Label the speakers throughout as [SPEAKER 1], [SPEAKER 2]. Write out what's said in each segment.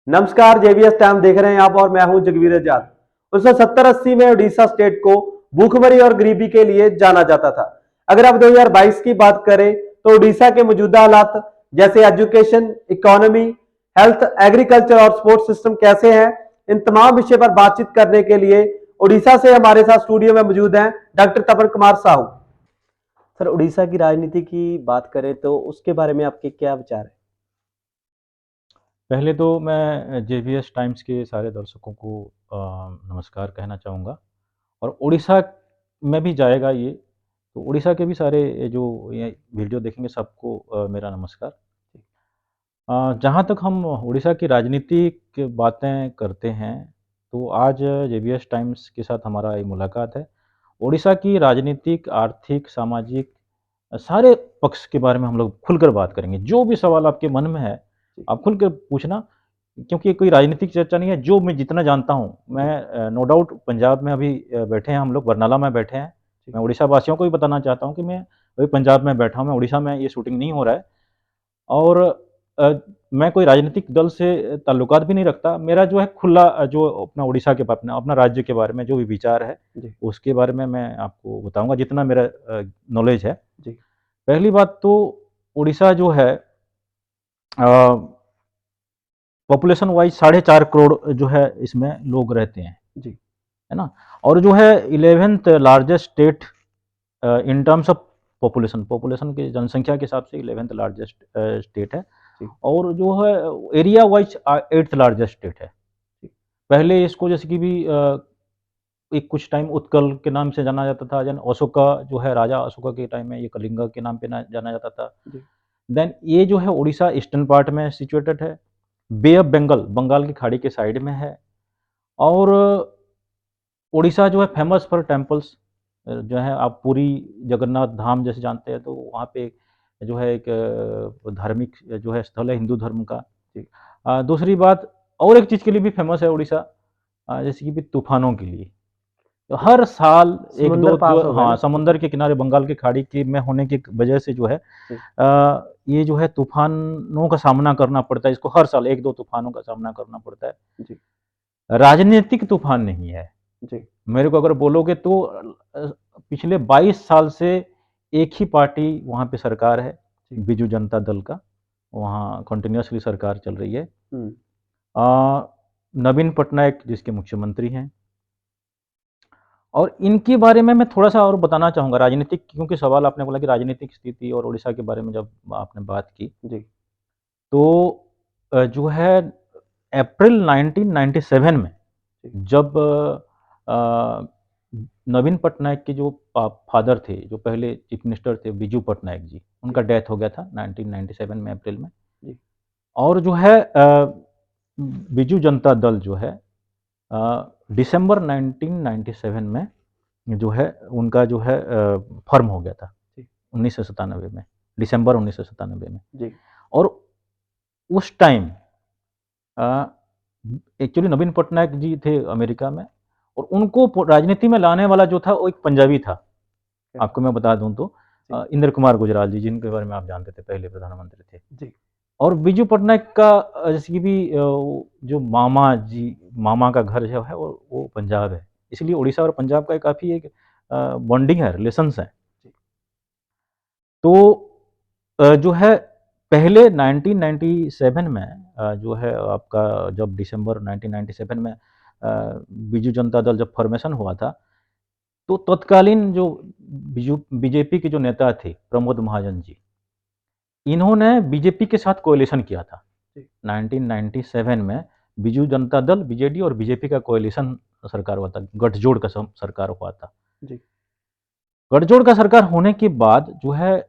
[SPEAKER 1] नमस्कार, JVS time देख रहे हैं आप और मैं हूं जगवीर आजाद। 1970-80 में उड़ीसा स्टेट को भूखमरी और गरीबी के लिए जाना जाता था। अगर आप 2022 की बात करें तो उड़ीसा के मौजूदा हालात जैसे एजुकेशन, इकोनॉमी, हेल्थ, एग्रीकल्चर और स्पोर्ट्स सिस्टम कैसे हैं, इन तमाम विषय पर बातचीत करने के लिए उड़ीसा से हमारे साथ स्टूडियो में मौजूद हैं डॉक्टर तपन कुमार साहू। सर, उड़ीसा की राजनीति की बात करें तो उसके बारे में आपके क्या विचार है?
[SPEAKER 2] पहले तो मैं जेवीएस टाइम्स के सारे दर्शकों को नमस्कार कहना चाहूँगा। और उड़ीसा में भी जाएगा ये, तो उड़ीसा के भी सारे जो ये वीडियो देखेंगे सबको मेरा नमस्कार। जहाँ तक हम उड़ीसा की राजनीतिक बातें करते हैं, तो आज जेवीएस टाइम्स के साथ हमारा ये मुलाकात है। उड़ीसा की राजनीतिक, आर्थिक, सामाजिक सारे पक्ष के बारे में हम लोग खुलकर बात करेंगे। जो भी सवाल आपके मन में है, आप खुल के पूछना, क्योंकि ये कोई राजनीतिक चर्चा नहीं है। जो मैं जितना जानता हूँ, मैं नो डाउट पंजाब में अभी बैठे हैं हम लोग, बरनाला में बैठे हैं। मैं उड़ीसा वासियों को भी बताना चाहता हूँ कि मैं अभी पंजाब में बैठा हूँ, मैं उड़ीसा में ये शूटिंग नहीं हो रहा है। और अ, मैं कोई राजनीतिक दल से ताल्लुकात भी नहीं रखता। मेरा जो है खुला जो अपना उड़ीसा के अपना अपना राज्य के बारे में जो भी विचार है,
[SPEAKER 1] जी।
[SPEAKER 2] उसके बारे में मैं आपको बताऊँगा जितना मेरा नॉलेज है।
[SPEAKER 1] जी।
[SPEAKER 2] पहली बात तो उड़ीसा जो है पॉपुलेशन वाइज 4.5 करोड़ जो है इसमें लोग रहते हैं,
[SPEAKER 1] जी।
[SPEAKER 2] है ना? और जो है 11th largest state in terms of population, population की जनसंख्या के हिसाब से 11th लार्जेस्ट स्टेट है।
[SPEAKER 1] जी।
[SPEAKER 2] और जो है area wise 8th largest state है। पहले इसको जैसे कि भी एक कुछ टाइम उत्कल के नाम से जाना जाता था। जन अशोका जो है, राजा अशोका के टाइम में ये कलिंगा के नाम पे जाना जाता था।
[SPEAKER 1] जी।
[SPEAKER 2] देन ये जो है उड़ीसा ईस्टर्न पार्ट में सिचुएटेड है। बे ऑफ बंगाल, बंगाल की खाड़ी के साइड में है। और उड़ीसा जो है फेमस फॉर टेम्पल्स, जो है आप पुरी जगन्नाथ धाम जैसे जानते हैं, तो वहाँ पे जो है एक धार्मिक जो है स्थल है हिंदू धर्म का।
[SPEAKER 1] जी।
[SPEAKER 2] दूसरी बात, और एक चीज़ के लिए भी फेमस है उड़ीसा, जैसे कि भी तूफानों के लिए। तो हर साल एक
[SPEAKER 1] समुंदर
[SPEAKER 2] दो
[SPEAKER 1] पास
[SPEAKER 2] जो,
[SPEAKER 1] हो गए
[SPEAKER 2] हाँ,
[SPEAKER 1] ना।
[SPEAKER 2] समुंदर के किनारे बंगाल की खाड़ी के में होने की वजह से जो है
[SPEAKER 1] जी।
[SPEAKER 2] ये जो है तूफानों का सामना करना पड़ता है। इसको हर साल एक दो तूफानों का सामना करना पड़ता है।
[SPEAKER 1] जी।
[SPEAKER 2] राजनीतिक तूफान नहीं है।
[SPEAKER 1] जी।
[SPEAKER 2] मेरे को अगर बोलोगे तो पिछले 22 साल से एक ही पार्टी वहाँ पे सरकार है,
[SPEAKER 1] जी।
[SPEAKER 2] बीजू जनता दल का। वहाँ कंटिन्यूअसली सरकार चल रही है।
[SPEAKER 1] हम्म।
[SPEAKER 2] नवीन पटनायक जिसके मुख्यमंत्री हैं। और इनके बारे में मैं थोड़ा सा और बताना चाहूँगा राजनीतिक, क्योंकि सवाल आपने बोला कि राजनीतिक स्थिति और उड़ीसा के बारे में जब आपने बात की,
[SPEAKER 1] जी।
[SPEAKER 2] तो जो है अप्रैल 1997 में
[SPEAKER 1] जी।
[SPEAKER 2] जब अ, नवीन पटनायक के जो फादर थे, जो पहले चीफ मिनिस्टर थे बिजू पटनायक जी,
[SPEAKER 1] जी।
[SPEAKER 2] उनका डेथ हो गया था 1997 में अप्रैल में।
[SPEAKER 1] जी।
[SPEAKER 2] और जो है बिजू जनता दल जो है दिसंबर 1997 में जो है उनका जो है फॉर्म हो गया था,
[SPEAKER 1] जी।
[SPEAKER 2] 1997 में, दिसंबर 1997 में।
[SPEAKER 1] जी।
[SPEAKER 2] और उस टाइम एक्चुअली नवीन पटनायक जी थे अमेरिका में, और उनको राजनीति में लाने वाला जो था वो एक पंजाबी था।
[SPEAKER 1] क्या?
[SPEAKER 2] आपको मैं बता दूं तो
[SPEAKER 1] जी।
[SPEAKER 2] इंद्र कुमार गुजराल जी, जिनके बारे में आप जानते थे, पहले प्रधानमंत्री थे।
[SPEAKER 1] जी।
[SPEAKER 2] और बिजू पटनायक का जैसे कि भी जो मामा जी, मामा का घर जो है वो पंजाब है। इसलिए उड़ीसा और पंजाब का काफ़ी एक बॉन्डिंग है, रिलेशंस है।
[SPEAKER 1] जी।
[SPEAKER 2] तो जो है पहले 1997 में जो है आपका, जब दिसंबर 1997 में बीजू जनता दल जब फॉर्मेशन हुआ था, तो तत्कालीन जो बीजेपी के जो नेता थे प्रमोद महाजन जी, इन्होंने बीजेपी के साथ कोएलिशन किया था।
[SPEAKER 1] जी।
[SPEAKER 2] 1997 में बीजू जनता दल, बीजेडी और बीजेपी का कोएलिशन सरकार हुआ था, गठजोड़ का सरकार हुआ था।
[SPEAKER 1] जी।
[SPEAKER 2] गठजोड़ का सरकार होने के बाद जो है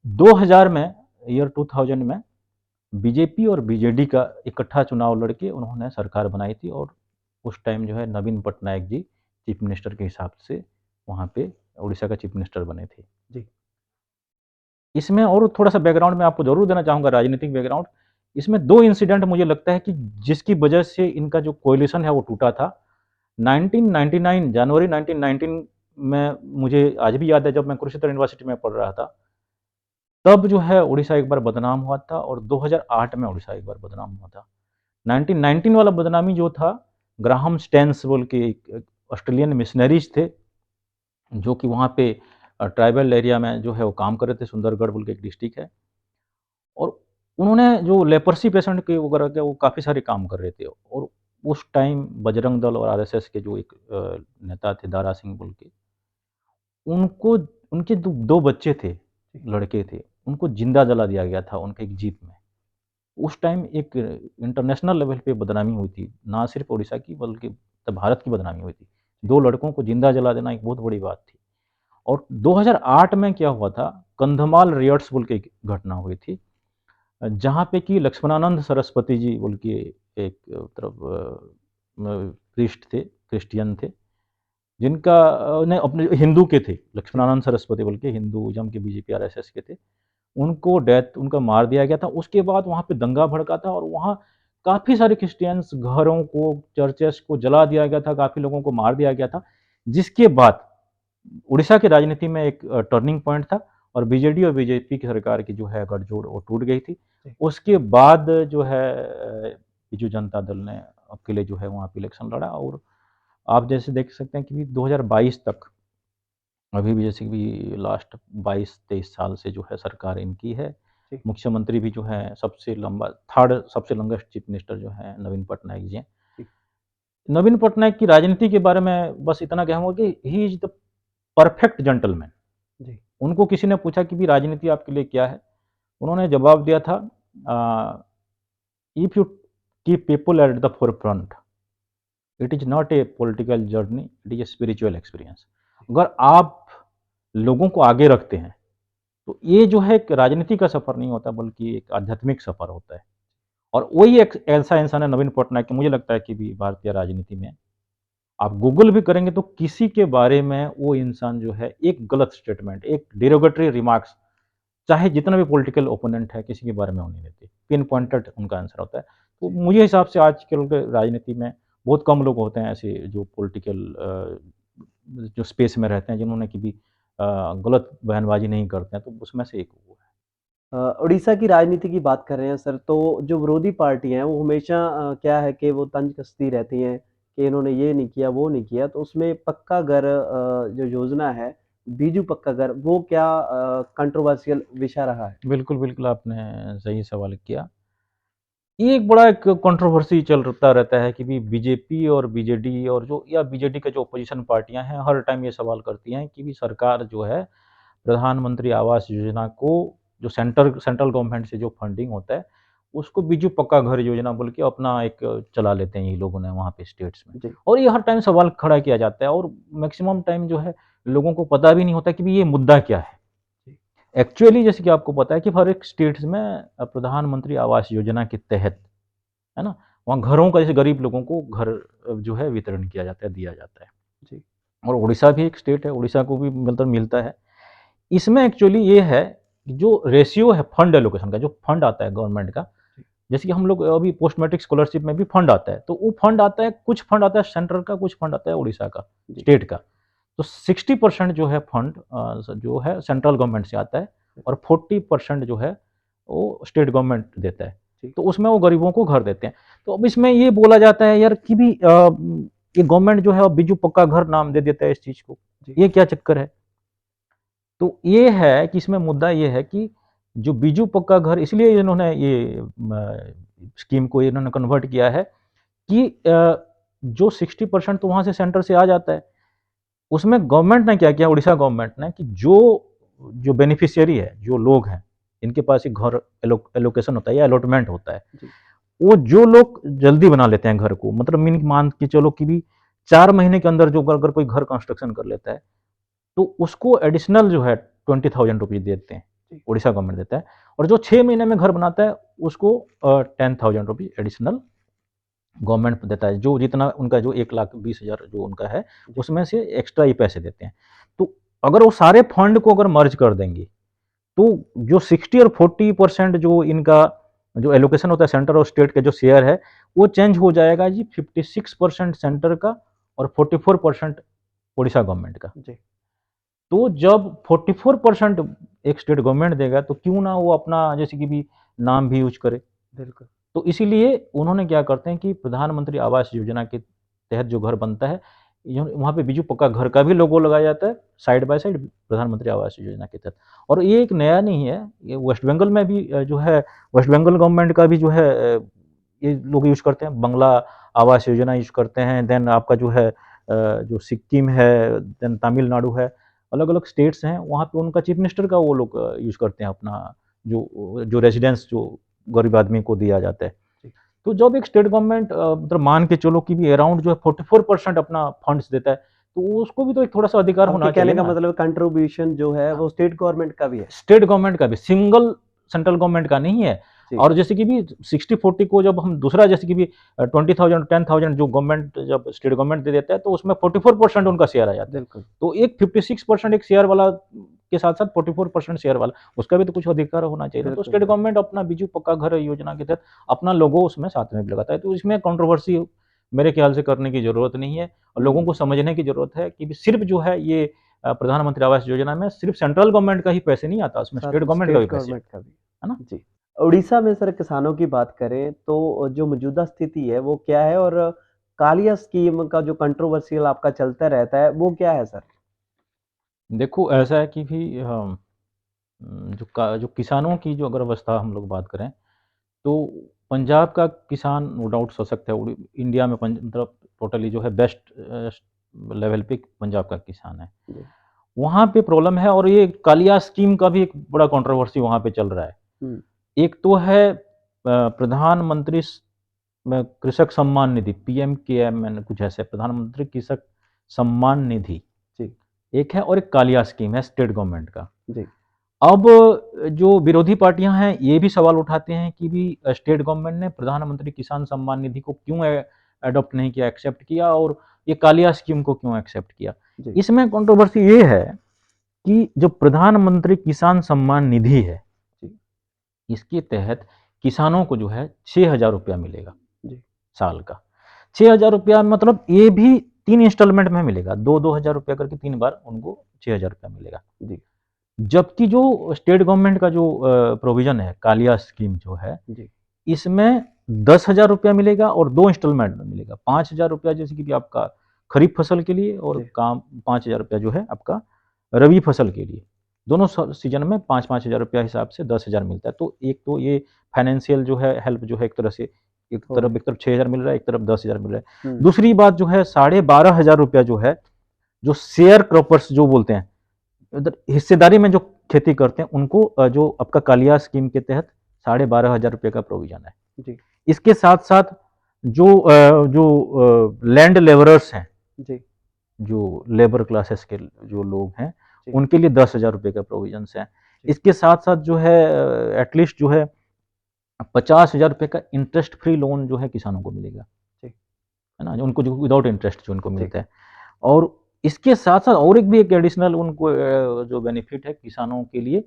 [SPEAKER 2] 2000 में, ईयर 2000 में बीजेपी और बीजेडी का इकट्ठा चुनाव लड़के उन्होंने सरकार बनाई थी। और उस टाइम जो है नवीन पटनायक जी चीफ मिनिस्टर के हिसाब से वहाँ पे उड़ीसा का चीफ मिनिस्टर बने थे।
[SPEAKER 1] जी।
[SPEAKER 2] इसमें और थोड़ा सा बैकग्राउंड मैं आपको जरूर देना चाहूँगा, राजनीतिक बैकग्राउंड। इसमें दो इंसिडेंट मुझे लगता है कि जिसकी वजह से इनका जो कोalition है वो टूटा था। 1999 जनवरी 1919 में, मुझे आज भी याद है जब मैं कुरुक्षेत्र यूनिवर्सिटी में पढ़ रहा था, तब जो है उड़ीसा एक बार बदनाम हुआ था, और 2008 में उड़ीसा एक बार बदनाम हुआ था। 1919 वाला बदनामी जो था, ग्राहम स्टेन्स बोल के एक ऑस्ट्रेलियन मिशनरीज थे, जो कि वहाँ पे ट्राइबल एरिया में जो है वो काम कर रहे थे। सुंदरगढ़ बोल के एक डिस्ट्रिक्ट है, और उन्होंने जो लेपर्सी पेशेंट के वगैरह के वो काफ़ी सारे काम कर रहे थे। और उस टाइम बजरंग दल और आरएसएस के जो एक नेता थे, दारा सिंह बोल के, उनको, उनके दो बच्चे थे, लड़के थे, उनको जिंदा जला दिया गया था उनके एक जीप में। उस टाइम एक इंटरनेशनल लेवल पे बदनामी हुई थी, ना सिर्फ उड़ीसा की बल्कि भारत की बदनामी हुई थी। 2 लड़कों को जिंदा जला देना एक बहुत बड़ी बात थी। और 2008 में क्या हुआ था, कंधमाल रियट्स बोल के एक घटना हुई थी, जहाँ पे कि लक्ष्मणानंद सरस्वती जी बोल के एक प्रीस्ट थे, क्रिश्चियन थे, जिनका नहीं, अपने हिंदू के थे, लक्ष्मणानंद सरस्वती बोल के हिंदुइज्म के बीजेपी आरएसएस के थे। उनको उनका मार दिया गया था। उसके बाद वहाँ पे दंगा भड़का था, और वहाँ काफ़ी सारे क्रिश्चियंस घरों को, चर्चेस को जला दिया गया था, काफ़ी लोगों को मार दिया गया था, जिसके बाद उड़ीसा की राजनीति में एक टर्निंग पॉइंट था, और बीजेडी और बीजेपी की सरकार की जो है गठजोड़ वो टूट गई थी। उसके बाद जो है बीजू जनता दल ने अकेले जो है वहाँ पे इलेक्शन लड़ा, और आप जैसे देख सकते हैं कि 2022 तक, अभी भी जैसे कि लास्ट 22-23 साल से जो है सरकार इनकी है। मुख्यमंत्री भी जो है सबसे लंबा, थर्ड सबसे लंगेस्ट चीफ मिनिस्टर जो है नवीन पटनायक जी हैं। नवीन पटनायक की राजनीति के बारे में बस इतना कहूँगा कि he is the perfect gentleman. उनको किसी ने पूछा कि भी राजनीति आपके लिए क्या है, उन्होंने जवाब दिया था, if you keep people at the forefront, it is not a political journey, it is a spiritual experience. अगर आप लोगों को आगे रखते हैं तो ये जो है एक राजनीति का सफर नहीं होता, बल्कि एक आध्यात्मिक सफर होता है। और वही एक ऐसा इंसान है नवीन पटनायक की। मुझे लगता है कि भी भारतीय राजनीति में आप गूगल भी करेंगे तो किसी के बारे में वो इंसान जो है एक गलत स्टेटमेंट, एक डिरोगेटरी रिमार्क्स, चाहे जितना भी पॉलिटिकल ओपोनेंट है, किसी के बारे में वो नहीं देते। पिन पॉइंटेड उनका आंसर होता है। तो मुझे हिसाब से आजकल के राजनीति में बहुत कम लोग होते हैं ऐसे जो पॉलिटिकल जो स्पेस में रहते हैं, जिन्होंने कि भी गलत बयानबाजी नहीं करते हैं, तो उसमें से एक वो है।
[SPEAKER 1] उड़ीसा की राजनीति की बात कर रहे हैं सर, तो जो विरोधी पार्टी हैं वो हमेशा क्या है कि वो तंज कसती रहती हैं कि इन्होंने ये नहीं किया, वो नहीं किया। तो उसमें पक्का घर जो योजना है, बीजू पक्का घर, वो क्या कंट्रोवर्शियल विषय रहा है?
[SPEAKER 2] बिल्कुल, बिल्कुल, आपने सही सवाल किया। ये एक बड़ा एक कंट्रोवर्सी चलता रहता है कि भी बीजेपी और बीजेडी और जो, या बीजेडी के जो अपोजिशन पार्टियां हैं, हर टाइम ये सवाल करती हैं कि भी सरकार जो है प्रधानमंत्री आवास योजना को, जो सेंट्रल गवर्नमेंट से जो फंडिंग होता है, उसको बीजू पक्का घर योजना बोल के अपना एक चला लेते हैं ये लोगों ने वहाँ पे स्टेट्स में। और ये हर टाइम सवाल खड़ा किया जाता है, और मैक्सिमम टाइम जो है लोगों को पता भी नहीं होता कि भी ये मुद्दा क्या है एक्चुअली। जैसे कि आपको पता है कि हर एक स्टेट्स में प्रधानमंत्री आवास योजना के तहत, है ना, वहाँ घरों का, जैसे गरीब लोगों को घर जो है वितरण किया जाता है, दिया जाता है जी। और उड़ीसा भी एक स्टेट है, उड़ीसा को भी मिलता है। इसमें एक्चुअली ये है कि जो रेशियो है फंड एलोकेशन का, जो फंड आता है गवर्नमेंट का, जैसे कि हम लोग अभी पोस्ट मैट्रिक स्कॉलरशिप में भी फंड आता है, तो वो फंड आता है, कुछ फंड आता है सेंट्रल का, कुछ फंड आता है उड़ीसा का, स्टेट का। तो 60% जो है फंड जो है सेंट्रल गवर्नमेंट से आता है, और 40% जो है वो स्टेट गवर्नमेंट देता है। तो उसमें वो गरीबों को घर देते हैं। तो अब इसमें ये बोला जाता है यार कि भी ये गवर्नमेंट जो है बीजू पक्का घर नाम दे देता है इस चीज को, ये क्या चक्कर है? तो ये है कि इसमें मुद्दा ये है कि जो बीजू पक्का घर, इसलिए इन्होंने ये स्कीम को इन्होंने कन्वर्ट किया है कि जो 60% तो वहां से सेंटर से आ जाता है, उसमें गवर्नमेंट ने क्या किया, उड़ीसा गवर्नमेंट ने, कि जो बेनिफिशियरी है, जो लोग हैं, इनके पास एक घर एलोकेशन होता है या अलॉटमेंट होता है, वो जो लोग जल्दी बना लेते हैं घर को, मतलब मान के चलो कि भी 4 महीने के अंदर जो अगर कोई घर कंस्ट्रक्शन कर लेता है, तो उसको एडिशनल जो है 20,000 रुपीज देते हैं, उड़ीसा गवर्नमेंट देता है। और जो 6 महीने में घर बनाता है उसको 10,000 रुपीज एडिशनल गवर्नमेंट देता है, जो जितना उनका जो 1,20,000 जो उनका है, उसमें से एक्स्ट्रा ही पैसे देते हैं। तो अगर वो सारे फंड को अगर मर्ज कर देंगे, तो जो 60 और 40% जो इनका जो एलोकेशन होता है सेंटर और स्टेट के जो शेयर है, वो चेंज हो जाएगा जी 56% सेंटर का और 44% उड़ीसा गवर्नमेंट का। तो जब 44% एक स्टेट गवर्नमेंट देगा, तो क्यों ना वो अपना जैसे कि भी नाम भी यूज करे। बिल्कुल। तो इसीलिए उन्होंने क्या करते हैं कि प्रधानमंत्री आवास योजना के तहत जो घर बनता है, वहाँ पे बीजू पक्का घर का भी लोगो लगाया जाता है, साइड बाय साइड प्रधानमंत्री आवास योजना के तहत। और ये एक नया नहीं है, ये वेस्ट बंगाल में भी जो है, वेस्ट बंगाल गवर्नमेंट का भी जो है ये लोग यूज़ करते हैं, बंगला आवास योजना यूज़ करते हैं। देन आपका जो है जो सिक्किम है, देन तमिलनाडु है, अलग-अलग स्टेट्स हैं, वहाँ पे उनका चीफ मिनिस्टर का वो लोग यूज़ करते हैं अपना जो जो रेज़िडेंस जो गरीब आदमी को दिया जाता है। तो जब एक स्टेट गवर्नमेंट मतलब मान के चलो कि भी अराउंड जो है 44% अपना फंड्स देता है, तो उसको भी तो एक थोड़ा-सा अधिकार
[SPEAKER 1] आपके
[SPEAKER 2] होना चाहिए
[SPEAKER 1] कहने का
[SPEAKER 2] ना।
[SPEAKER 1] मतलब कंट्रीब्यूशन जो है वो स्टेट गवर्नमेंट का भी है।
[SPEAKER 2] स्टेट गवर्नमेंट का भी, सिंगल सेंट्रल गवर्नमेंट का नहीं है।
[SPEAKER 1] जी,
[SPEAKER 2] और जैसे कि भी 60-40 को जब हम दूसरा जैसे कि भी 20,000 10,000 जो गवर्नमेंट जब स्टेट गवर्नमेंट दे देता है, तो उसमें 44% उनका शेयर आ जाता है।
[SPEAKER 1] बिल्कुल।
[SPEAKER 2] तो एक 56% एक शेयर वाला के साथ-साथ 44% शेयर वाला, उसका भी तो कुछ अधिकार होना चाहिए ना। तो
[SPEAKER 1] बिल्कुल,
[SPEAKER 2] स्टेट
[SPEAKER 1] बिल्कुल।
[SPEAKER 2] गवर्नमेंट अपना बीजू पक्का घर योजना के तहत अपना लोगो उसमें साथ में भी लगाता है। तो इसमें कंट्रोवर्सी मेरे ख्याल से करने की ज़रूरत नहीं है, और लोगों को
[SPEAKER 1] हुँ।
[SPEAKER 2] समझने की ज़रूरत है कि सिर्फ़ जो है ये प्रधानमंत्री आवास योजना में सिर्फ़ सेंट्रल गवर्नमेंट का ही पैसे नहीं आता, उसमें
[SPEAKER 1] साथ
[SPEAKER 2] स्टेट
[SPEAKER 1] में
[SPEAKER 2] गवर्नमेंट का भी
[SPEAKER 1] स्टेट
[SPEAKER 2] पैसे
[SPEAKER 1] गवर्नमेंट
[SPEAKER 2] आते
[SPEAKER 1] का भी।
[SPEAKER 2] हैं, है ना?
[SPEAKER 1] जी। उड़ीसा में सर किसानों की बात करें तो जो मौजूदा स्थिति है वो क्या है? और कालिया स्कीम का जो कंट्रोवर्शियल आपका चलता रहता है वो क्या है सर?
[SPEAKER 2] देखो ऐसा है कि भी जो किसानों की जो अगर अवस्था हम लोग बात करें, तो पंजाब का किसान नो डाउट सशक्त है। इंडिया में मतलब टोटली जो है बेस्ट लेवल पे पंजाब का किसान है।
[SPEAKER 1] जी।
[SPEAKER 2] वहाँ पे प्रॉब्लम है, और ये कालिया स्कीम का भी एक बड़ा कंट्रोवर्सी वहाँ पे चल रहा है।
[SPEAKER 1] हुँ।
[SPEAKER 2] एक तो है प्रधानमंत्री कृषक सम्मान निधि, पीएमकेएम कुछ ऐसे, प्रधानमंत्री कृषक सम्मान निधि
[SPEAKER 1] जी,
[SPEAKER 2] एक है, और एक कालिया स्कीम है स्टेट गवर्नमेंट का।
[SPEAKER 1] जी,
[SPEAKER 2] अब जो विरोधी पार्टियां हैं ये भी सवाल उठाते हैं कि भी स्टेट गवर्नमेंट ने प्रधानमंत्री किसान सम्मान निधि को क्यों अडॉप्ट नहीं किया, एक्सेप्ट किया, और ये कालिया स्कीम को क्यों एक्सेप्ट किया।
[SPEAKER 1] जी,
[SPEAKER 2] इसमें कंट्रोवर्सी ये है कि जो प्रधानमंत्री किसान सम्मान निधि है,
[SPEAKER 1] जी,
[SPEAKER 2] इसके तहत किसानों को जो है 6,000 रुपया मिलेगा
[SPEAKER 1] जी,
[SPEAKER 2] साल का। 6,000 रुपया मतलब ये भी 3 इंस्टॉलमेंट में मिलेगा, 2-2 हज़ार रुपया करके 3 बार उनको 6,000 रुपया मिलेगा।
[SPEAKER 1] जी,
[SPEAKER 2] जबकि जो स्टेट गवर्नमेंट का जो प्रोविज़न है, कालिया स्कीम जो है,
[SPEAKER 1] जी,
[SPEAKER 2] इसमें 10,000 रुपया मिलेगा और 2 इंस्टॉलमेंट में मिलेगा। 5,000 रुपया जैसे कि भी आपका खरीफ फसल के लिए, और
[SPEAKER 1] जी।
[SPEAKER 2] काम 5,000 रुपया जो है आपका रबी फसल के लिए। दोनों सीज़न में 5-5 हज़ार रुपया हिसाब से 10,000 मिलता है। तो एक तो ये फाइनेंशियल जो है हेल्प जो है एक तरह से,
[SPEAKER 1] हो रहा है।
[SPEAKER 2] एक तरफ 6,000 मिल रहा है, एक तरफ 10,000 मिल रहा है।
[SPEAKER 1] हुँ।
[SPEAKER 2] दूसरी बात जो है 12,500 रुपया जो है, जो शेयर क्रॉपर्स जो बोलते हैं, उधर हिस्सेदारी में जो खेती करते हैं उनको जो आपका कालिया स्कीम के तहत 12,500 रुपये का प्रोविज़न है।
[SPEAKER 1] जी,
[SPEAKER 2] इसके साथ-साथ जो लैंड लेबरर्स हैं,
[SPEAKER 1] जी,
[SPEAKER 2] जो लेबर क्लासेस के जो लोग हैं,
[SPEAKER 1] जी,
[SPEAKER 2] उनके लिए 10,000 रुपये का प्रोविज़न्स हैं।
[SPEAKER 1] जी,
[SPEAKER 2] इसके साथ-साथ जो है एटलीस्ट जो है 50,000 रुपये का इंटरेस्ट फ्री लोन जो है किसानों को मिलेगा,
[SPEAKER 1] जी,
[SPEAKER 2] है ना? जो उनको जो विदाउट इंटरेस्ट जो उनको
[SPEAKER 1] जी,
[SPEAKER 2] मिलता है। और इसके साथ-साथ और एक भी एक एडिशनल उनको जो बेनिफिट है किसानों के लिए,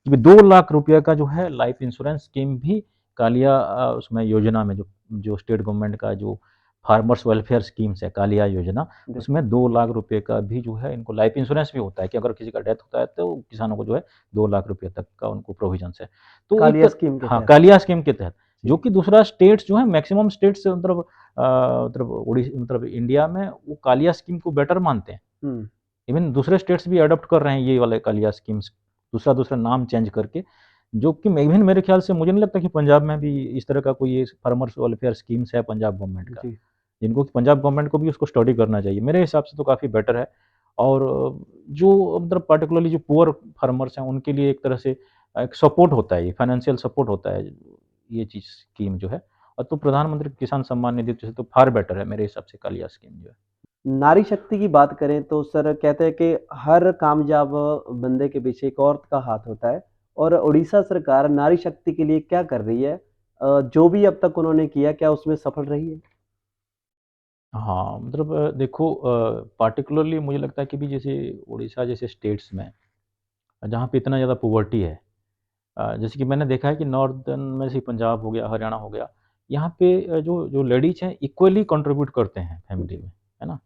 [SPEAKER 2] कि 2 लाख रुपए का जो है लाइफ इंश्योरेंस स्कीम भी कालिया उसमें योजना में जो जो स्टेट गवर्नमेंट का जो फार्मर्स वेलफेयर स्कीम्स है कालिया योजना,
[SPEAKER 1] जी।
[SPEAKER 2] उसमें 2 लाख रुपए का भी जो है इनको लाइफ इंश्योरेंस भी होता है कि अगर किसी का डेथ होता है तो किसानों को जो है 2 लाख रुपए तक का उनको प्रोविज़न्स है। तो एक
[SPEAKER 1] कालिया स्कीम के
[SPEAKER 2] हाँ,
[SPEAKER 1] तहत।
[SPEAKER 2] कालिया स्कीम के तहत,
[SPEAKER 1] जी।
[SPEAKER 2] जो कि दूसरा स्टेट्स जो है मैक्सिमम स्टेट्स मतलब मतलब इंडिया में वो कालिया स्कीम को बेटर मानते हैं।
[SPEAKER 1] हुँ।
[SPEAKER 2] इवन दूसरे स्टेट्स भी अडॉप्ट कर रहे हैं ये वाले कालिया स्कीम्स, दूसरा-दूसरा नाम चेंज करके, जो कि मैं इवन मेरे ख्याल से मुझे नहीं लगता कि पंजाब में भी इस तरह का कोई ये फार्मर्स वेलफेयर स्कीम्स है पंजाब गवर्नमेंट का,
[SPEAKER 1] जी,
[SPEAKER 2] जिनको पंजाब गवर्नमेंट को भी उसको स्टडी करना चाहिए। मेरे हिसाब से तो काफ़ी बेटर है। और जो मतलब पार्टिकुलरली जो पुअर फार्मर्स हैं उनके लिए एक तरह से एक सपोर्ट होता है, ये फाइनेंशियल सपोर्ट होता है, ये चीज़ स्कीम जो है। और तो प्रधानमंत्री किसान सम्मान निधि से तो फार बेटर है मेरे हिसाब से कालिया स्कीम जो है।
[SPEAKER 1] नारी शक्ति की बात करें तो सर कहते हैं कि हर कामयाब बंदे के पीछे एक औरत का हाथ होता है और उड़ीसा सरकार नारी शक्ति के लिए क्या कर रही है? जो भी अब तक उन्होंने किया क्या उसमें सफल रही है?
[SPEAKER 2] हाँ, मतलब देखो पार्टिकुलरली मुझे लगता है कि भी जैसे उड़ीसा जैसे स्टेट्स में जहाँ पे इतना ज़्यादा पॉवर्टी है, जैसे कि मैंने देखा है कि नॉर्दर्न में से पंजाब हो गया, हरियाणा हो गया, यहाँ पे जो जो लेडीज़ हैं इक्वली कंट्रीब्यूट करते हैं फैमिली
[SPEAKER 1] जी,
[SPEAKER 2] में, है ना?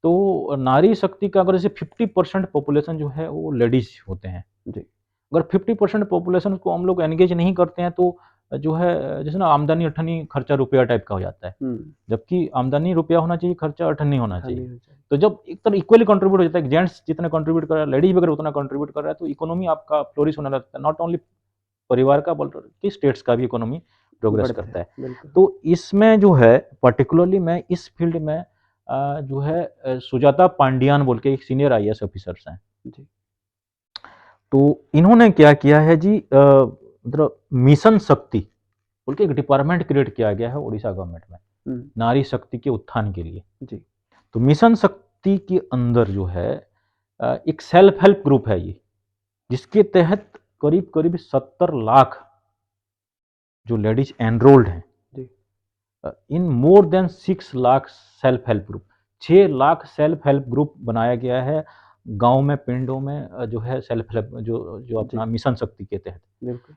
[SPEAKER 2] तो नारी शक्ति का अगर जैसे 50% पॉपुलेशन जो है वो लेडीज़ होते हैं।
[SPEAKER 1] जी,
[SPEAKER 2] अगर 50% पॉपुलेशन को हम लोग एंगेज नहीं करते हैं तो जो है जैसे ना आमदनी अठन्नी खर्चा रुपया टाइप का हो जाता है, जबकि आमदनी रुपया होना चाहिए, खर्चा अठन्नी होना चाहिए। तो जब एक तरह इक्वली कंट्रीब्यूट हो जाता है, जेंट्स जितना कंट्रीब्यूट कर रहा है, लेडीज भी अगर उतना कंट्रीब्यूट कर रहा है, तो इकोनॉमी आपका फ्लोरिश होने लगता है, नॉट ओनली परिवार का बल्कि स्टेट्स का भी इकोनॉमी प्रोग्रेस करता है। तो इसमें जो है पर्टिकुलरली मैं इस फील्ड में जो है सुजाता पांडियान बोल के एक सीनियर आईएएस ऑफिसर्स हैं जी। तो इन्होंने क्या किया है जी, मतलब मिशन शक्ति बोल के एक डिपार्टमेंट क्रिएट किया गया है उड़ीसा गवर्नमेंट में नारी शक्ति के उत्थान के लिए जी। तो मिशन शक्ति के अंदर जो है एक सेल्फ हेल्प ग्रुप है ये, जिसके तहत करीब करीब 70 लाख जो लेडीज एनरोल्ड हैं in more than 6 lakh self help group, 6 lakh self help group बनाया गया है गांव में, पिंडों में जो है सेल्फ हेल्प जो अपना मिशन शक्ति के तहत,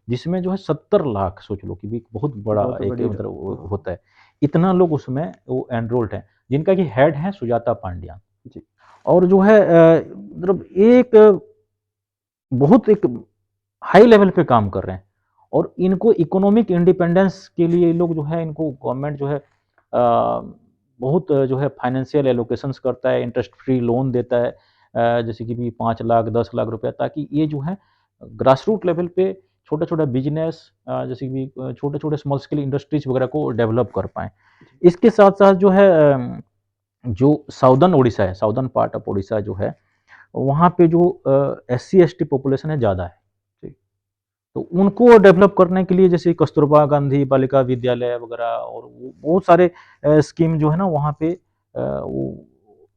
[SPEAKER 2] जिसमें जो है 70 लाख, सोच लो कि भी बहुत बड़ा एक मतलब होता है, इतना लोग उसमें वो एनरोल्ड हैं, जिनका कि हेड है सुजाता पांडियान जी। और जो है मतलब एक बहुत एक हाई लेवल पे काम कर रहे हैं, और इनको इकोनॉमिक इंडिपेंडेंस के लिए लोग जो है, इनको गवर्नमेंट जो है बहुत जो है फाइनेंशियल एलोकेशंस करता है, इंटरेस्ट फ्री लोन देता है, जैसे कि भी 5 लाख 10 लाख रुपया, ताकि ये जो है ग्रास रूट लेवल पे छोटा छोटा बिजनेस, जैसे कि छोटे छोटे स्मॉल स्केल इंडस्ट्रीज वगैरह को डेवलप कर पाएँ। इसके साथ साथ जो है जो साउदर्न उड़ीसा है, साउदर्न पार्ट ऑफ उड़ीसा जो है, वहाँ पे जो SC ST पॉपुलेशन है ज़्यादा है, तो उनको डेवलप करने के लिए जैसे कस्तूरबा गांधी बालिका विद्यालय वगैरह और बहुत सारे स्कीम जो है ना वहाँ पे वो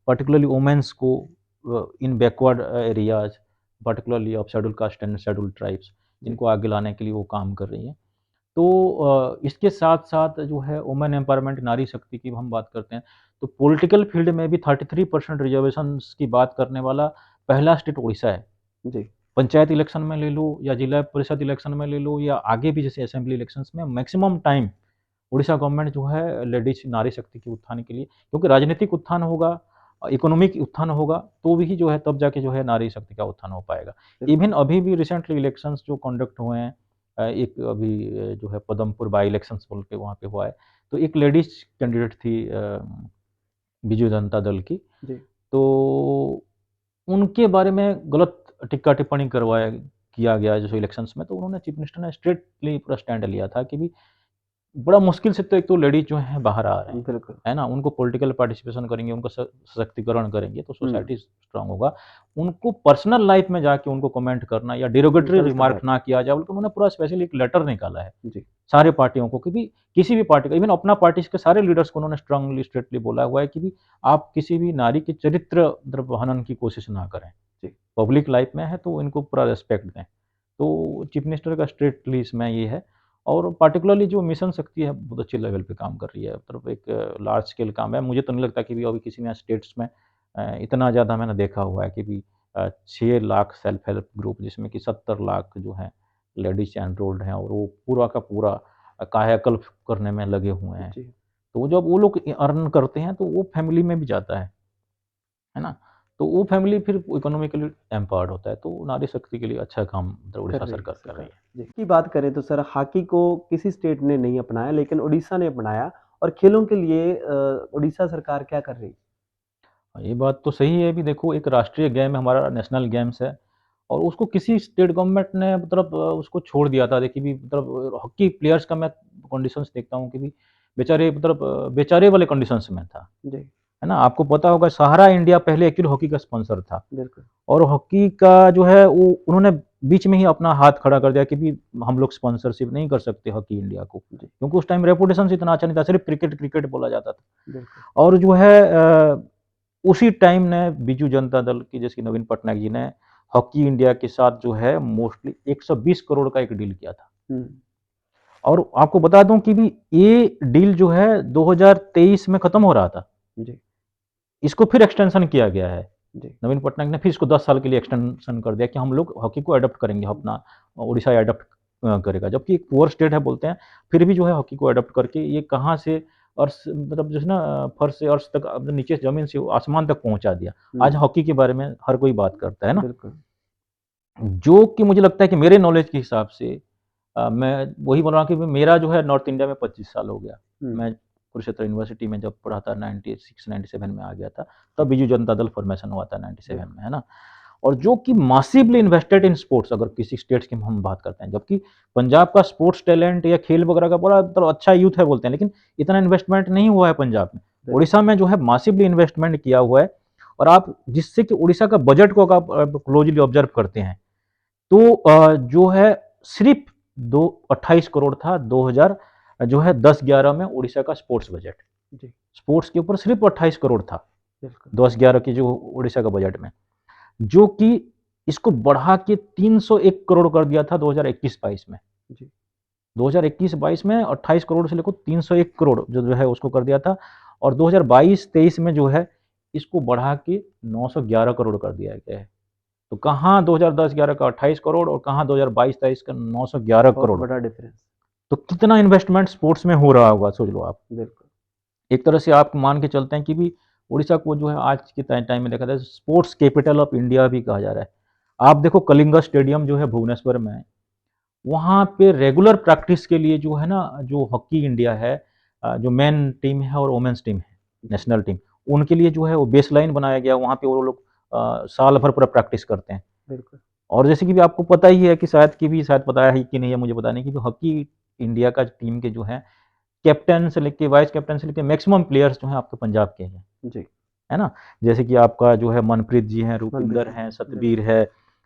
[SPEAKER 2] पर्टिकुलरली वुमेन्स को इन backward areas, particularly of schedule caste and schedule tribes, जिनको आगे लाने के लिए वो काम कर रही है। तो इसके साथ साथ जो है वुमेन एम्पावरमेंट, नारी शक्ति की हम बात करते हैं, तो पॉलिटिकल फील्ड में भी 33% रिजर्वेशंस की बात करने वाला पहला स्टेट उड़ीसा है जी। पंचायत इलेक्शन में ले लो या जिला परिषद इलेक्शन में ले लो या आगे भी जैसे असेंबली इलेक्शंस में, मैक्सिमम टाइम उड़ीसा गवर्नमेंट जो है लेडीज नारी शक्ति के उत्थान के लिए, क्योंकि राजनीतिक उत्थान होगा, इकोनॉमिक उत्थान होगा, तो भी जो है तब जाके जो है नारी शक्ति का उत्थान हो पाएगा। इवन अभी भी रिसेंटली इलेक्शंस जो कंडक्ट हुए हैं, एक अभी जो है पदमपुर बाई इलेक्शंस बोल के वहाँ पे हुआ है, तो एक लेडीज कैंडिडेट थी बीजू जनता दल की, तो उनके बारे में गलत टिक्का टिप्पणी किया गया जो इलेक्शंस में, तो उन्होंने चीफ मिनिस्टर ने स्ट्रेटली पूरा स्टैंड लिया था कि भी बड़ा मुश्किल से तो एक तो लेडीज जो है बाहर आ रहे हैं, है ना, उनको पॉलिटिकल पार्टिसिपेशन करेंगे, उनका सशक्तिकरण करेंगे तो सोसाइटी स्ट्रांग होगा। उनको पर्सनल लाइफ में जाके उनको कमेंट करना या डिरोगेटरी रिमार्क ना किया जाए, उन्होंने पूरा स्पेशली एक लेटर निकाला है जी। सारे पार्टियों को कि भी किसी भी पार्टी का, इवन अपना पार्टी के सारे लीडर्स को उन्होंने स्ट्रांगली स्ट्रेटली बोला हुआ है कि भी आप किसी भी नारी के चरित्र हनन की कोशिश ना करें, पब्लिक लाइफ में है तो इनको पूरा रेस्पेक्ट दें। तो चीफ मिनिस्टर का स्ट्रेटली इसमें ये है, और पार्टिकुलरली जो मिशन शक्ति है बहुत अच्छे लेवल पे काम कर रही है, मतलब एक लार्ज स्केल काम है। मुझे तो नहीं लगता कि भी अभी किसी में स्टेट्स में इतना ज़्यादा मैंने देखा हुआ है कि भी 6 लाख सेल्फ हेल्प ग्रुप, जिसमें कि 70 लाख जो हैं लेडीज एनरोल्ड हैं, और वो पूरा का पूरा कायाकल्प करने में लगे हुए हैं। तो जब वो लोग अर्न करते हैं तो वो फैमिली में भी जाता है ना, तो वो फैमिली फिर इकोनॉमिकली एम्पावर्ड होता है, तो नारी शक्ति के लिए अच्छा काम उड़ीसा सरकार कर रही है।
[SPEAKER 1] की बात करें तो सर, हॉकी को किसी स्टेट ने नहीं अपनाया, लेकिन उड़ीसा ने अपनाया, और खेलों के लिए उड़ीसा सरकार क्या कर रही है?
[SPEAKER 2] ये बात तो सही है। भी देखो, एक राष्ट्रीय गेम है, हमारा नेशनल गेम्स है, और उसको किसी स्टेट गवर्नमेंट ने मतलब उसको छोड़ दिया था। देखिए भी मतलब हॉकी प्लेयर्स का मैं कंडीशंस देखता हूँ कि भी बेचारे मतलब बेचारे वाले कंडीशंस में था जी, है ना। आपको पता होगा सहारा इंडिया पहले एक्चुअली हॉकी का स्पॉन्सर था, और हॉकी का जो है वो उन्होंने बीच में ही अपना हाथ खड़ा कर दिया कि भी हम लोग स्पॉन्सरशिप नहीं कर सकते हॉकी इंडिया को, क्योंकि उस टाइम रेपुटेशन इतना अच्छा नहीं था, सिर्फ क्रिकेट क्रिकेट बोला जाता था। और जो है उसी टाइम ने बीजू जनता दल की जैसे नवीन पटनायक जी ने हॉकी इंडिया के साथ जो है मोस्टली 120 करोड़ का एक डील किया था। और आपको बता दूं कि भी ये डील जो है 2023 में खत्म हो रहा था जी, इसको फिर एक्सटेंशन किया गया है जी। नवीन पटनायक ने फिर इसको 10 साल के लिए एक्सटेंशन कर दिया कि हम लोग हॉकी को अडॉप्ट करेंगे, अपना उड़ीसा अडॉप्ट करेगा, जबकि एक पुअर स्टेट है बोलते हैं, फिर भी जो है हॉकी को अडॉप्ट करके ये कहाँ से अर्श मतलब जो है ना फर्श से अर्श तक, नीचे जमीन से आसमान तक पहुंचा दिया। आज हॉकी के बारे में हर कोई बात करता है ना, जो कि मुझे लगता है कि मेरे नॉलेज के हिसाब से मैं वही बोल रहा हूँ कि मेरा जो है नॉर्थ इंडिया में 25 साल हो गया।
[SPEAKER 1] हम्म,
[SPEAKER 2] मैं कुरुक्षेत्र यूनिवर्सिटी में जब पढ़ा था 96-97 में आ गया था, तब बीजू जनता दल फॉर्मेशन हुआ था 97 में, है ना? और जो कि मासिवली इन्वेस्टेड इन स्पोर्ट्स, अगर किसी स्टेट्स की हम बात करते हैं, जबकि पंजाब का स्पोर्ट्स टैलेंट या खेल वगैरह का बड़ा मतलब अच्छा यूथ है बोलते हैं, लेकिन इतना इन्वेस्टमेंट नहीं हुआ है पंजाब में।
[SPEAKER 1] बिल्कुल।
[SPEAKER 2] उड़ीसा में जो है मासिवली इन्वेस्टमेंट किया हुआ है। और आप जिससे कि उड़ीसा का बजट को आप क्लोजली ऑब्जर्व करते हैं, तो जो है सिर्फ दो 28 करोड़ था 2000 जो है 10-11 में उड़ीसा का स्पोर्ट्स बजट।
[SPEAKER 1] जी,
[SPEAKER 2] स्पोर्ट्स के ऊपर सिर्फ 28 करोड़ था
[SPEAKER 1] बिल्कुल।
[SPEAKER 2] 10-11 की जो उड़ीसा का बजट में, जो कि इसको बढ़ा के 301 करोड़ कर दिया था 2021-22 में।
[SPEAKER 1] जी,
[SPEAKER 2] 2021-22 में 28 करोड़ से लेकर 301 करोड़ जो है उसको कर दिया था। और 2022-23 में जो है इसको बढ़ा के 911 करोड़ कर दिया गया है। तो कहाँ 2010-11 का 28 करोड़ और कहाँ 2022-23 का 911
[SPEAKER 1] बहुत
[SPEAKER 2] करोड़।
[SPEAKER 1] बड़ा डिफरेंस।
[SPEAKER 2] तो कितना इन्वेस्टमेंट स्पोर्ट्स में हो रहा होगा, सोच लो आप।
[SPEAKER 1] बिल्कुल।
[SPEAKER 2] एक तरह से आप मान के चलते हैं कि भी उड़ीसा को जो है आज के टाइम में देखा जाए स्पोर्ट्स कैपिटल ऑफ इंडिया भी कहा जा रहा है। आप देखो कलिंगा स्टेडियम जो है भुवनेश्वर में है, वहाँ पे रेगुलर प्रैक्टिस के लिए जो है ना, जो हॉकी इंडिया है, जो मेन टीम है और वुमेन्स टीम है, नेशनल टीम, उनके लिए जो है वो बेस लाइन बनाया गया, वहाँ पे वो लोग साल भर पूरा प्रैक्टिस करते हैं।
[SPEAKER 1] बिल्कुल।
[SPEAKER 2] और जैसे कि भी आपको पता ही है कि शायद पता है कि नहीं है, मुझे पता नहीं, कि हॉकी इंडिया का टीम के जो है कैप्टन से लेके वाइस कैप्टन से लेके मैक्सिमम प्लेयर्स जो हैं आपके पंजाब के हैं,
[SPEAKER 1] जी,
[SPEAKER 2] है ना? जैसे कि आपका जो है मनप्रीत जी हैं,
[SPEAKER 1] मनप्रीत
[SPEAKER 2] रूपिंदर
[SPEAKER 1] जी,
[SPEAKER 2] हैं,
[SPEAKER 1] बिल्कुल।
[SPEAKER 2] सतबीर है,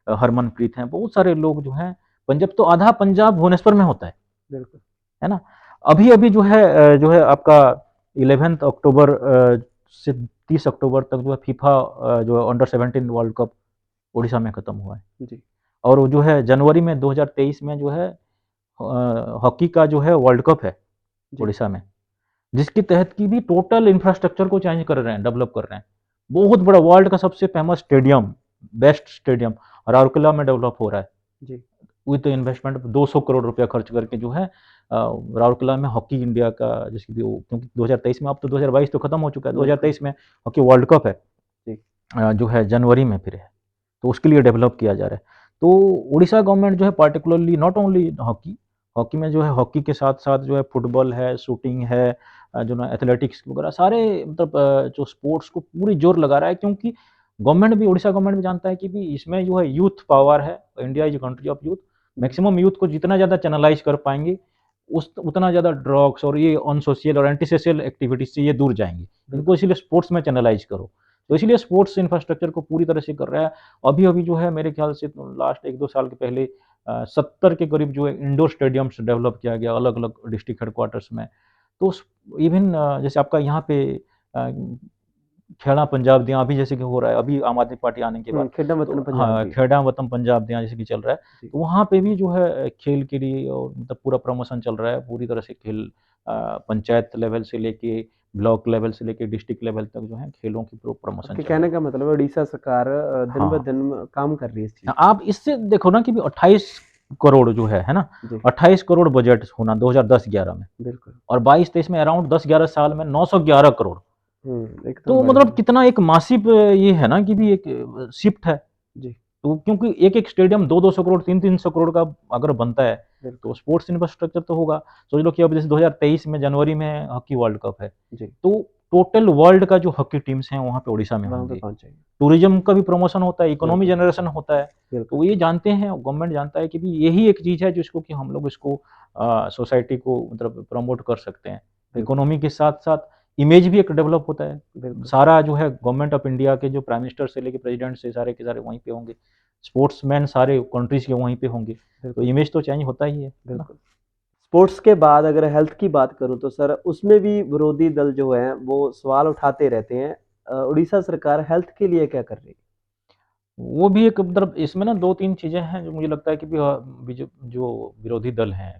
[SPEAKER 2] हरमनप्रीत हैं, बहुत सारे लोग जो हैं पंजाब, तो आधा पंजाब भुवनेश्वर में होता
[SPEAKER 1] बिल्कुल।
[SPEAKER 2] है ना? अभी-अभी जो है आपका 11 अक्टूबर से 30 अक्टूबर तक जो है फीफा जो है अंडर 17 वर्ल्ड कप ओडिशा में खत्म हुआ है।
[SPEAKER 1] जी,
[SPEAKER 2] और वो जो है जनवरी में 2023 में जो है हॉकी का जो है वर्ल्ड कप है
[SPEAKER 1] जी,
[SPEAKER 2] ओडिशा में, जिसके तहत की भी टोटल इंफ्रास्ट्रक्चर को चेंज कर रहे हैं, डेवलप कर रहे हैं। बहुत बड़ा वर्ल्ड का सबसे famous stadium, best stadium Rourkela में डेवलप हो रहा है
[SPEAKER 1] जी,
[SPEAKER 2] विद इन्वेस्टमेंट 200 करोड़ रुपया खर्च करके जो है राउरकेला में हॉकी इंडिया का, जैसे कि क्योंकि 2023 में, अब तो 2022 तो खत्म हो चुका है,
[SPEAKER 1] बिल्कुल।
[SPEAKER 2] 2023 में हॉकी वर्ल्ड कप है,
[SPEAKER 1] जी,
[SPEAKER 2] जो है जनवरी में फिर है, तो उसके लिए डेवलप किया जा रहा है। तो उड़ीसा गवर्नमेंट जो है particularly not only hockey, hockey में जो है हॉकी के साथ-साथ जो है फुटबॉल है, शूटिंग है, जो ना एथलेटिक्स वगैरह सारे मतलब जो स्पोर्ट्स को पूरी जोर लगा रहा है, क्योंकि गवर्नमेंट भी, उड़ीसा गवर्नमेंट भी जानता है कि भी इसमें जो है यूथ पावर है, India is a country of youth,
[SPEAKER 1] जी,
[SPEAKER 2] मैक्सिमम यूथ को जितना ज़्यादा चैनलाइज़ कर पाएँगे, उस उतना ज़्यादा ड्रग्स और ये अनसोशल और एंटी सोशल एक्टिविटीज़ से ये दूर जाएँगे। इनको
[SPEAKER 1] बिल्कुल।
[SPEAKER 2] इसीलिए स्पोर्ट्स में चैनलाइज़ करो। तो इसीलिए स्पोर्ट्स इंफ्रास्ट्रक्चर को पूरी तरह से कर रहा है। अभी-अभी जो है मेरे ख्याल से तो लास्ट 1-2 साल के पहले 70 के करीब जो है इंडोर स्टेडियम्स डेवलप किया गया अलग-अलग डिस्ट्रिक्ट हेडक्वार्टर्स में। तो उस इवन जैसे आपका यहाँ पे अ, खेड़ा पंजाब दियाँ अभी जैसे कि हो रहा है, अभी आम आदमी पार्टी आने के बाद,
[SPEAKER 1] खेड़ा
[SPEAKER 2] तो
[SPEAKER 1] वतन पंजाब
[SPEAKER 2] हाँ,
[SPEAKER 1] दी।
[SPEAKER 2] खेड़ा वतन पंजाब दियाँ जैसे कि चल रहा है,
[SPEAKER 1] जी,
[SPEAKER 2] तो वहाँ पे भी जो है खेल के लिए और मतलब पूरा प्रमोशन चल रहा है, पूरी तरह से खेल पंचायत लेवल से लेके ब्लॉक लेवल से लेके डिस्ट्रिक्ट लेवल तक जो है खेलों की प्रमोशन
[SPEAKER 1] आपके
[SPEAKER 2] चल रहा
[SPEAKER 1] कहने
[SPEAKER 2] है।
[SPEAKER 1] का मतलब है उड़ीसा सरकार दिन ब
[SPEAKER 2] हाँ,
[SPEAKER 1] दिन काम कर रही है इस चीज़ पे।
[SPEAKER 2] आप इससे देखो ना कि 28 करोड़ जो है ना?
[SPEAKER 1] जी,
[SPEAKER 2] 28 करोड़ बजट होना 2010-11 में,
[SPEAKER 1] बिल्कुल।
[SPEAKER 2] और 22-23 में अराउंड 10-11 साल में 911 करोड़।
[SPEAKER 1] एकदम
[SPEAKER 2] तो
[SPEAKER 1] बड़ी
[SPEAKER 2] मतलब
[SPEAKER 1] बात।
[SPEAKER 2] कितना एक मासिव ये है ना कि भी एक शिफ्ट है।
[SPEAKER 1] जी,
[SPEAKER 2] तो क्योंकि एक-एक स्टेडियम 2-200 करोड़, 3-300 करोड़ का अगर बनता है,
[SPEAKER 1] बिल्कुल।
[SPEAKER 2] तो स्पोर्ट्स इंफ्रास्ट्रक्चर तो होगा। सोच लो कि अब जैसे 2023 में जनवरी में हॉकी वर्ल्ड कप है,
[SPEAKER 1] जी,
[SPEAKER 2] तो टोटल वर्ल्ड का जो हॉकी टीम्स हैं, वहाँ पे ओडिशा में
[SPEAKER 1] वहाँ पे
[SPEAKER 2] होंगी।
[SPEAKER 1] पहुँचेंगे।
[SPEAKER 2] टूरिज़्म का भी प्रमोशन होता है, इकोनॉमी
[SPEAKER 1] बिल्कुल,
[SPEAKER 2] जनरेशन होता है।
[SPEAKER 1] बिल्कुल।
[SPEAKER 2] तो ये जानते हैं, गवर्नमेंट जानता है कि भी यही एक चीज़ है जिसको कि हम लोग इसको सोसाइटी को मतलब प्रमोट कर सकते हैं।
[SPEAKER 1] बिल्कुल,
[SPEAKER 2] इकोनॉमी के साथ-साथ इमेज भी एक डेवलप होता है।
[SPEAKER 1] बिल्कुल,
[SPEAKER 2] सारा जो है गवर्नमेंट ऑफ इंडिया के जो प्राइम मिनिस्टर से लेके प्रेज़िडेंट से सारे के सारे वहीं पे होंगे। स्पोर्ट्समैन सारे कंट्रीज़ के वहीं पे होंगे। तो
[SPEAKER 1] बिल्कुल,
[SPEAKER 2] इमेज तो चेंज होता ही है ना?
[SPEAKER 1] बिल्कुल। स्पोर्ट्स के बाद अगर हेल्थ की बात करूँ तो सर उसमें भी विरोधी दल जो हैं वो सवाल उठाते रहते हैं। उड़ीसा सरकार हेल्थ के लिए क्या कर रही है?
[SPEAKER 2] वो भी एक मतलब इसमें ना 2-3 चीज़ें हैं जो मुझे लगता है कि जो विरोधी दल हैं,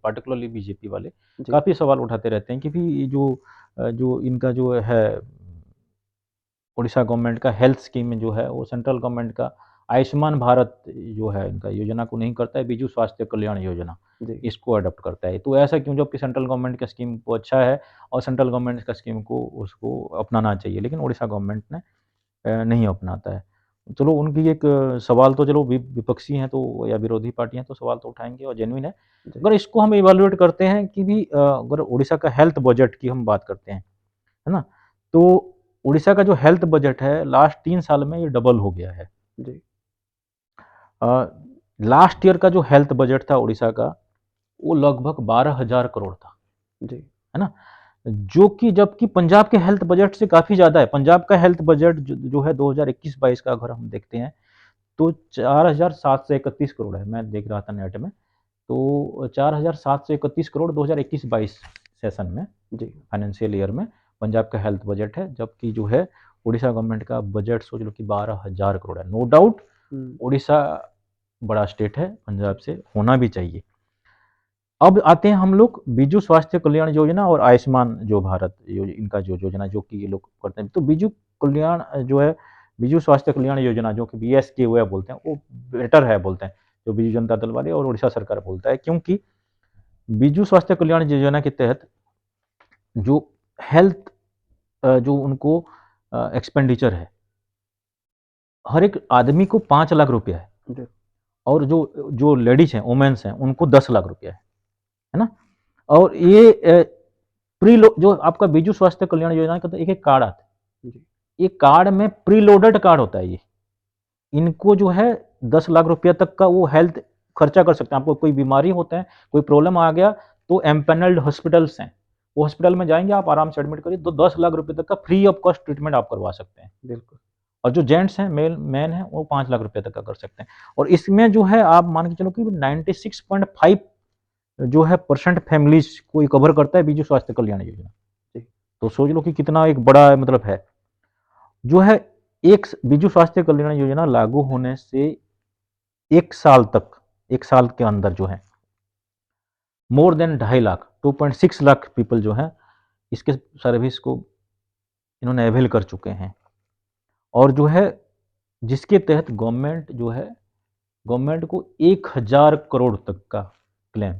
[SPEAKER 2] पार्टिकुलरली बीजेपी वाले,
[SPEAKER 1] जी,
[SPEAKER 2] काफ़ी सवाल उठाते रहते हैं कि भी ये जो इनका जो है उड़ीसा गवर्नमेंट का हेल्थ स्कीम जो है, वो सेंट्रल गवर्नमेंट का आयुष्मान भारत जो है इनका योजना को नहीं करता है, बिजू स्वास्थ्य कल्याण योजना,
[SPEAKER 1] जी,
[SPEAKER 2] इसको अडॉप्ट करता है। तो ऐसा क्यों, जबकि सेंट्रल गवर्नमेंट का स्कीम तो अच्छा है और सेंट्रल गवर्नमेंट का स्कीम को उसको अपनाना चाहिए, लेकिन उड़ीसा गवर्नमेंट ने नहीं अपनाता है। चलो उनकी एक सवाल तो चलो विपक्षी हैं तो या विरोधी पार्टियां तो सवाल तो उठाएंगे और जेन्युइन है।
[SPEAKER 1] जी,
[SPEAKER 2] अगर इसको हम इवैल्यूएट करते हैं कि भी अगर उड़ीसा का हेल्थ बजट की हम बात करते हैं, है ना? तो उड़ीसा का जो हेल्थ बजट है लास्ट 3 साल में ये डबल हो गया है।
[SPEAKER 1] जी,
[SPEAKER 2] लास्ट ईयर का जो हेल्थ बजट था उड़ीसा का, वो लगभग 12,000 करोड़ था,
[SPEAKER 1] जी,
[SPEAKER 2] है ना? जो कि जबकि पंजाब के हेल्थ बजट से काफ़ी ज़्यादा है। पंजाब का हेल्थ बजट जो है 2021-22 का अगर हम देखते हैं, तो 4,731 करोड़ है। मैं देख रहा था नेट में। तो 4,731 करोड़ 2021-22 सेशन में,
[SPEAKER 1] जी,
[SPEAKER 2] फाइनेंशियल ईयर में पंजाब का हेल्थ बजट है, जबकि जो है उड़ीसा गवर्नमेंट का बजट सोच लो कि 12,000 करोड़ है। नो डाउट
[SPEAKER 1] हुँ,
[SPEAKER 2] उड़ीसा बड़ा स्टेट है, पंजाब
[SPEAKER 1] जी,
[SPEAKER 2] से होना भी चाहिए। अब आते हैं हम लोग बीजू स्वास्थ्य कल्याण योजना और आयुष्मान जो भारत इनका जो योजना जो कि ये लोग करते हैं। तो बीजू कल्याण जो है, बीजू स्वास्थ्य कल्याण योजना जो कि बीएसके बोलते हैं, वो बेटर है बोलते हैं, जो बीजू जनता दल वाले और उड़ीसा सरकार बोलता है, क्योंकि बीजू स्वास्थ्य कल्याण योजना के तहत जो हेल्थ जो उनको एक्सपेंडिचर है, हर एक आदमी को 5 लाख रुपया है,
[SPEAKER 1] जी,
[SPEAKER 2] और जो जो लेडीज हैं, वुमेन्स हैं, उनको 10 लाख रुपया है ना? और ये प्री जो आपका बीजू स्वास्थ्य कल्याण योजना का तो एक एक कार्ड आता है।
[SPEAKER 1] जी,
[SPEAKER 2] ये कार्ड में प्री लोडेड कार्ड होता है ये। इनको जो है 10 लाख रुपया तक का वो हेल्थ खर्चा कर सकते हैं। आपको कोई बीमारी होता है, कोई प्रॉब्लम आ गया, तो एम्पैनल्ड हॉस्पिटल्स हैं, वो हॉस्पिटल में जाएंगे, आप आराम से एडमिट करिए, तो 10 लाख रुपये तक का फ्री ऑफ कॉस्ट ट्रीटमेंट आप करवा सकते हैं।
[SPEAKER 1] बिल्कुल।
[SPEAKER 2] और जो जेंट्स हैं, मैन हैं, वो 5 लाख रुपये तक का कर सकते हैं। और इसमें जो है आप मान के चलो कि 96.5 जो है परसेंट फैमिलीज को कवर करता है बीजू स्वास्थ्य कल्याण योजना।
[SPEAKER 1] जी,
[SPEAKER 2] तो सोच लो कि कितना एक बड़ा मतलब है जो है। एक बीजू स्वास्थ्य कल्याण योजना लागू होने से 1 साल तक, 1 साल के अंदर जो है more than 2.5 lakh 2.6 lakh people जो है इसके सर्विस को इन्होंने अवेल कर चुके हैं। और जो है जिसके तहत गवर्नमेंट जो है, गवर्नमेंट को 1,000 करोड़ तक का क्लेम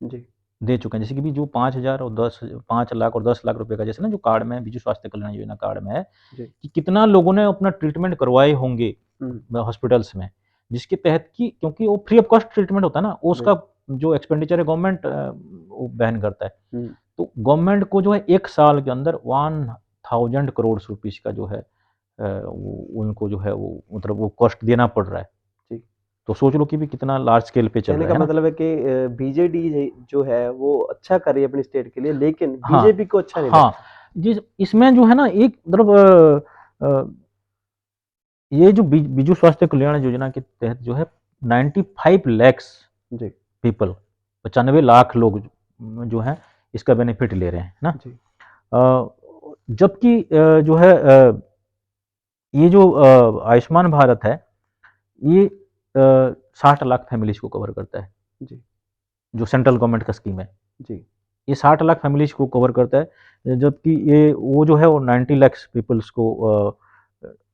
[SPEAKER 1] जी,
[SPEAKER 2] दे चुके हैं। जैसे कि भी जो 5,000 और 5 लाख और 10 लाख रुपए का जैसे ना जो कार्ड में है, बीजू स्वास्थ्य कल्याण योजना कार्ड में है
[SPEAKER 1] जी,
[SPEAKER 2] कि कितना लोगों ने अपना ट्रीटमेंट करवाए होंगे
[SPEAKER 1] हुँ,
[SPEAKER 2] हॉस्पिटल्स में, जिसके तहत कि क्योंकि वो फ्री ऑफ कॉस्ट ट्रीटमेंट होता है ना, वो
[SPEAKER 1] बिल
[SPEAKER 2] उसका जो एक्सपेंडिचर है गवर्नमेंट वो वहन करता है।
[SPEAKER 1] हुँ,
[SPEAKER 2] तो गवर्नमेंट को जो है 1 साल के अंदर 1,000 करोड़ रुपीज़ का जो है वो उनको जो है वो मतलब वो कॉस्ट देना पड़ रहा है।
[SPEAKER 1] जी।
[SPEAKER 2] तो सोच लो कि भी कितना लार्ज स्केल पे चल
[SPEAKER 1] कहने
[SPEAKER 2] रहा
[SPEAKER 1] का
[SPEAKER 2] है ना?
[SPEAKER 1] मतलब है कि बीजेडी जो है वो अच्छा कर रही है अपनी स्टेट के लिए, लेकिन
[SPEAKER 2] हाँ,
[SPEAKER 1] बीजेपी को अच्छा नहीं
[SPEAKER 2] हाँ,
[SPEAKER 1] लगता।
[SPEAKER 2] जिस इसमें जो है ना एक मतलब ये जो बीजू स्वास्थ्य कल्याण योजना के तहत जो है 95 लैक्स
[SPEAKER 1] जी,
[SPEAKER 2] पीपल 95 लाख लोग जो हैं इसका बेनिफिट ले रहे हैं ना।
[SPEAKER 1] जी,
[SPEAKER 2] जबकि जो है ये जो आयुष्मान भारत है ये 60 लाख फैमिलीज को कवर करता है,
[SPEAKER 1] जी,
[SPEAKER 2] जो सेंट्रल गवर्नमेंट का स्कीम है।
[SPEAKER 1] जी,
[SPEAKER 2] ये 60 लाख फैमिलीज को कवर करता है, जबकि ये वो जो है वो 90 लैक्स पीपल्स को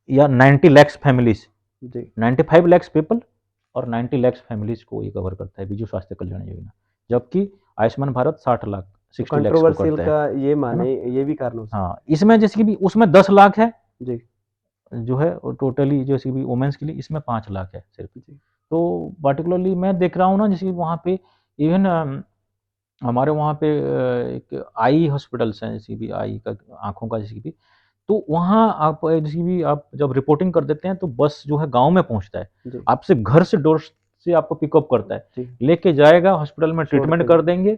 [SPEAKER 2] या 90 लैक्स फैमिलीज,
[SPEAKER 1] जी।
[SPEAKER 2] 95 लैक्स पीपल और 90 लैक्स फैमिलीज को ये कवर करता है बीजू स्वास्थ्य कल्याण योजना। जबकि आयुष्मान भारत 60 लाख
[SPEAKER 1] तो
[SPEAKER 2] 60 लैक्स को
[SPEAKER 1] कंट्रोवर्शियल
[SPEAKER 2] करता
[SPEAKER 1] का ये
[SPEAKER 2] है ना?
[SPEAKER 1] माने ये भी कारण हो सकता
[SPEAKER 2] हाँ, इसमें जैसे कि भी उसमें 10 लाख है
[SPEAKER 1] है। जी,
[SPEAKER 2] जो है टोटली जैसे कि वुमेन्स के लिए, इसमें 5 लाख है सिर्फ।
[SPEAKER 1] जी,
[SPEAKER 2] तो पार्टिकुलरली मैं देख रहा हूँ ना, जैसे कि वहाँ पे इवन हमारे वहाँ पे एक आई हॉस्पिटल्स हैं, जैसे भी आई का आँखों का जैसे भी, तो वहाँ आप जैसे भी आप जब रिपोर्टिंग कर देते हैं तो बस जो है गाँव में पहुँचता है।
[SPEAKER 1] जी,
[SPEAKER 2] आपसे घर से डोर से आपको पिकअप करता है,
[SPEAKER 1] जी,
[SPEAKER 2] लेके जाएगा हॉस्पिटल में
[SPEAKER 1] छोड़
[SPEAKER 2] ट्रीटमेंट
[SPEAKER 1] के
[SPEAKER 2] कर देंगे,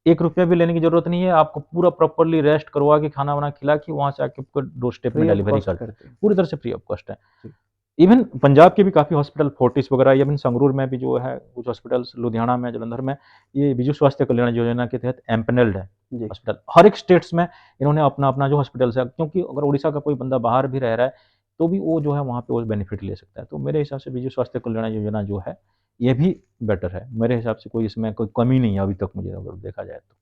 [SPEAKER 2] 1 रुपया भी लेने की ज़रूरत नहीं है, आपको पूरा प्रॉपर्ली रेस्ट करवा के खाना-वाना खिला के वहाँ से आके आपको डोर स्टेप में
[SPEAKER 1] फ्री ऑफ
[SPEAKER 2] डिलीवरी
[SPEAKER 1] कॉस्ट
[SPEAKER 2] करते हैं।
[SPEAKER 1] करते हैं।
[SPEAKER 2] पूरी तरह से फ्री ऑफ कॉस्ट है।
[SPEAKER 1] जी,
[SPEAKER 2] इवन पंजाब के भी काफ़ी हॉस्पिटल फोर्टिस वगैरह, इवन संगरूर में भी जो है कुछ हॉस्पिटल्स, लुधियाना में, जालंधर में, ये विजु स्वास्थ्य कल्याण योजना के तहत एम्पैनल्ड है
[SPEAKER 1] जी,
[SPEAKER 2] हॉस्पिटल। हर एक स्टेट्स में इन्होंने अपना-अपना जो हॉस्पिटल्स है, क्योंकि अगर उड़ीसा का कोई बंदा बाहर भी रह रहा है, तो भी वो जो है वहाँ पे वो बेनिफिट ले सकता है। तो मेरे हिसाब से विजु स्वास्थ्य कल्याण योजना जो है, ये भी बेटर है। मेरे हिसाब से कोई इसमें कोई कमी नहीं है अभी तक मुझे अगर देखा जाए तो।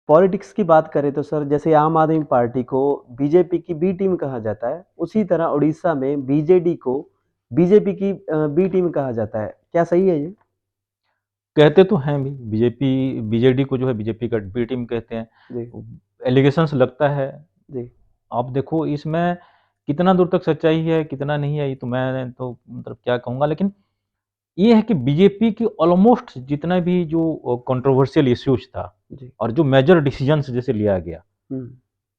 [SPEAKER 1] पॉलिटिक्स की बात करें तो सर जैसे आम आदमी पार्टी को बीजेपी की बी टीम कहा जाता है, उसी तरह उड़ीसा में बीजेडी को बीजेपी की बी टीम कहा जाता है। क्या सही है ये?
[SPEAKER 2] कहते तो हैं भी, बीजेपी बीजेडी को जो है बीजेपी का बी टीम कहते हैं।
[SPEAKER 1] जी,
[SPEAKER 2] एलिगेशंस लगता है।
[SPEAKER 1] जी,
[SPEAKER 2] आप देखो इसमें कितना दूर तक सच्चाई है, कितना नहीं है, ये तो मैं तो मतलब क्या कहूँगा, लेकिन ये है कि बीजेपी की ऑलमोस्ट जितना भी जो कंट्रोवर्शियल इश्यूज था
[SPEAKER 1] जी।
[SPEAKER 2] और जो मेजर डिसीजंस जैसे लिया गया,
[SPEAKER 1] हुँ।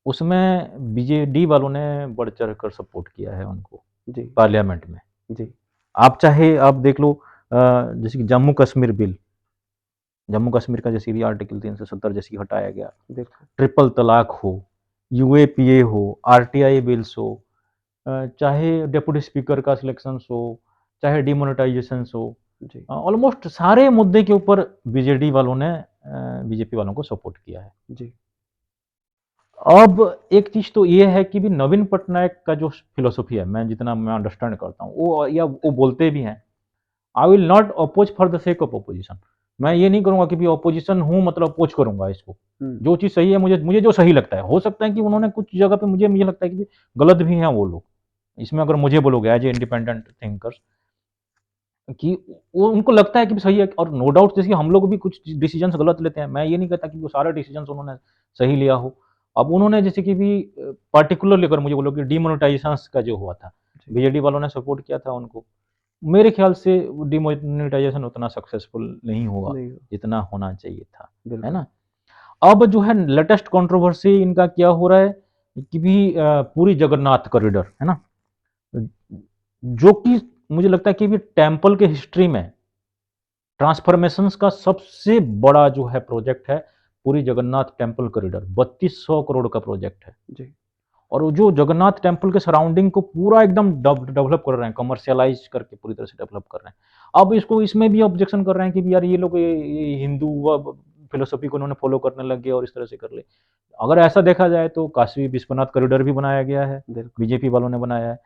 [SPEAKER 2] उसमें बीजेडी वालों ने बढ़ चढ़ कर सपोर्ट किया है उनको
[SPEAKER 1] जी,
[SPEAKER 2] पार्लियामेंट में।
[SPEAKER 1] जी,
[SPEAKER 2] आप चाहे आप देख लो, जैसे कि जम्मू कश्मीर बिल, जम्मू कश्मीर का जैसे भी आर्टिकल 370 जैसे कि हटाया गया,
[SPEAKER 1] बिल्कुल।
[SPEAKER 2] ट्रिपल तलाक हो, यूएपीए हो, आरटीआई बिल्स हो, चाहे डिप्टी स्पीकर का सिलेक्शंस हो, चाहे डिमोनेटाइजेशंस हो,
[SPEAKER 1] जी,
[SPEAKER 2] ऑलमोस्ट सारे मुद्दे के ऊपर बीजेडी वालों ने बीजेपी वालों को सपोर्ट किया है।
[SPEAKER 1] जी,
[SPEAKER 2] अब एक चीज़ तो ये है कि भी नवीन पटनायक का जो फिलॉसफी है, मैं जितना मैं अंडरस्टैंड करता हूँ, वो बोलते भी हैं, I will not oppose for the sake of opposition. मैं ये नहीं करूँगा कि भी अपोजिशन हूँ मतलब अपोज करूँगा इसको।
[SPEAKER 1] हुँ,
[SPEAKER 2] जो चीज़ सही है, मुझे मुझे जो सही लगता है, हो सकता है कि उन्होंने कुछ जगह पे मुझे मुझे लगता है कि भी गलत भी हैं वो लोग। इसमें अगर मुझे बोलोगे एज़ ए इंडिपेंडेंट थिंकर्स कि वो उनको लगता है कि भी सही है, और नो डाउट जैसे कि हम लोग भी कुछ डिसीजंस गलत लेते हैं। मैं ये नहीं कहता कि वो सारे डिसीजंस उन्होंने सही लिया हो। अब उन्होंने जैसे कि भी पार्टिकुलरली अगर मुझे बोलोगे डिमोनेटाइजेशंस का जो हुआ था,
[SPEAKER 1] जी,
[SPEAKER 2] बीजेडी वालों ने सपोर्ट किया था उनको। मेरे ख्याल से डिमोनेटाइजेशन उतना सक्सेसफुल नहीं हुआ,
[SPEAKER 1] नहीं हो
[SPEAKER 2] जितना होना चाहिए था, है
[SPEAKER 1] बिल्कुल।
[SPEAKER 2] ना? अब जो है लेटेस्ट कंट्रोवर्सी इनका क्या हो रहा है कि भी पूरी जगन्नाथ कॉरिडोर, है ना? जो कि मुझे लगता है कि भी टेम्पल के हिस्ट्री में ट्रांसफॉर्मेशंस का सबसे बड़ा जो है प्रोजेक्ट है, पूरी जगन्नाथ टेम्पल कॉरिडोर 3200 करोड़ का प्रोजेक्ट है।
[SPEAKER 1] जी,
[SPEAKER 2] और वो जो जगन्नाथ टेम्पल के सराउंडिंग को पूरा एकदम डेवलप कर रहे हैं, कमर्शियलाइज करके पूरी तरह से डेवलप कर रहे हैं। अब इसको इसमें भी ऑब्जेक्शन कर रहे हैं कि भी यार ये लोग ये हिंदू फिलोसफी को उन्होंने फॉलो करने लग गए और इस तरह से कर ले। अगर ऐसा देखा जाए तो काशी विश्वनाथ कॉरिडोर भी बनाया गया है,
[SPEAKER 1] बिल्कुल,
[SPEAKER 2] बीजेपी वालों ने बनाया है।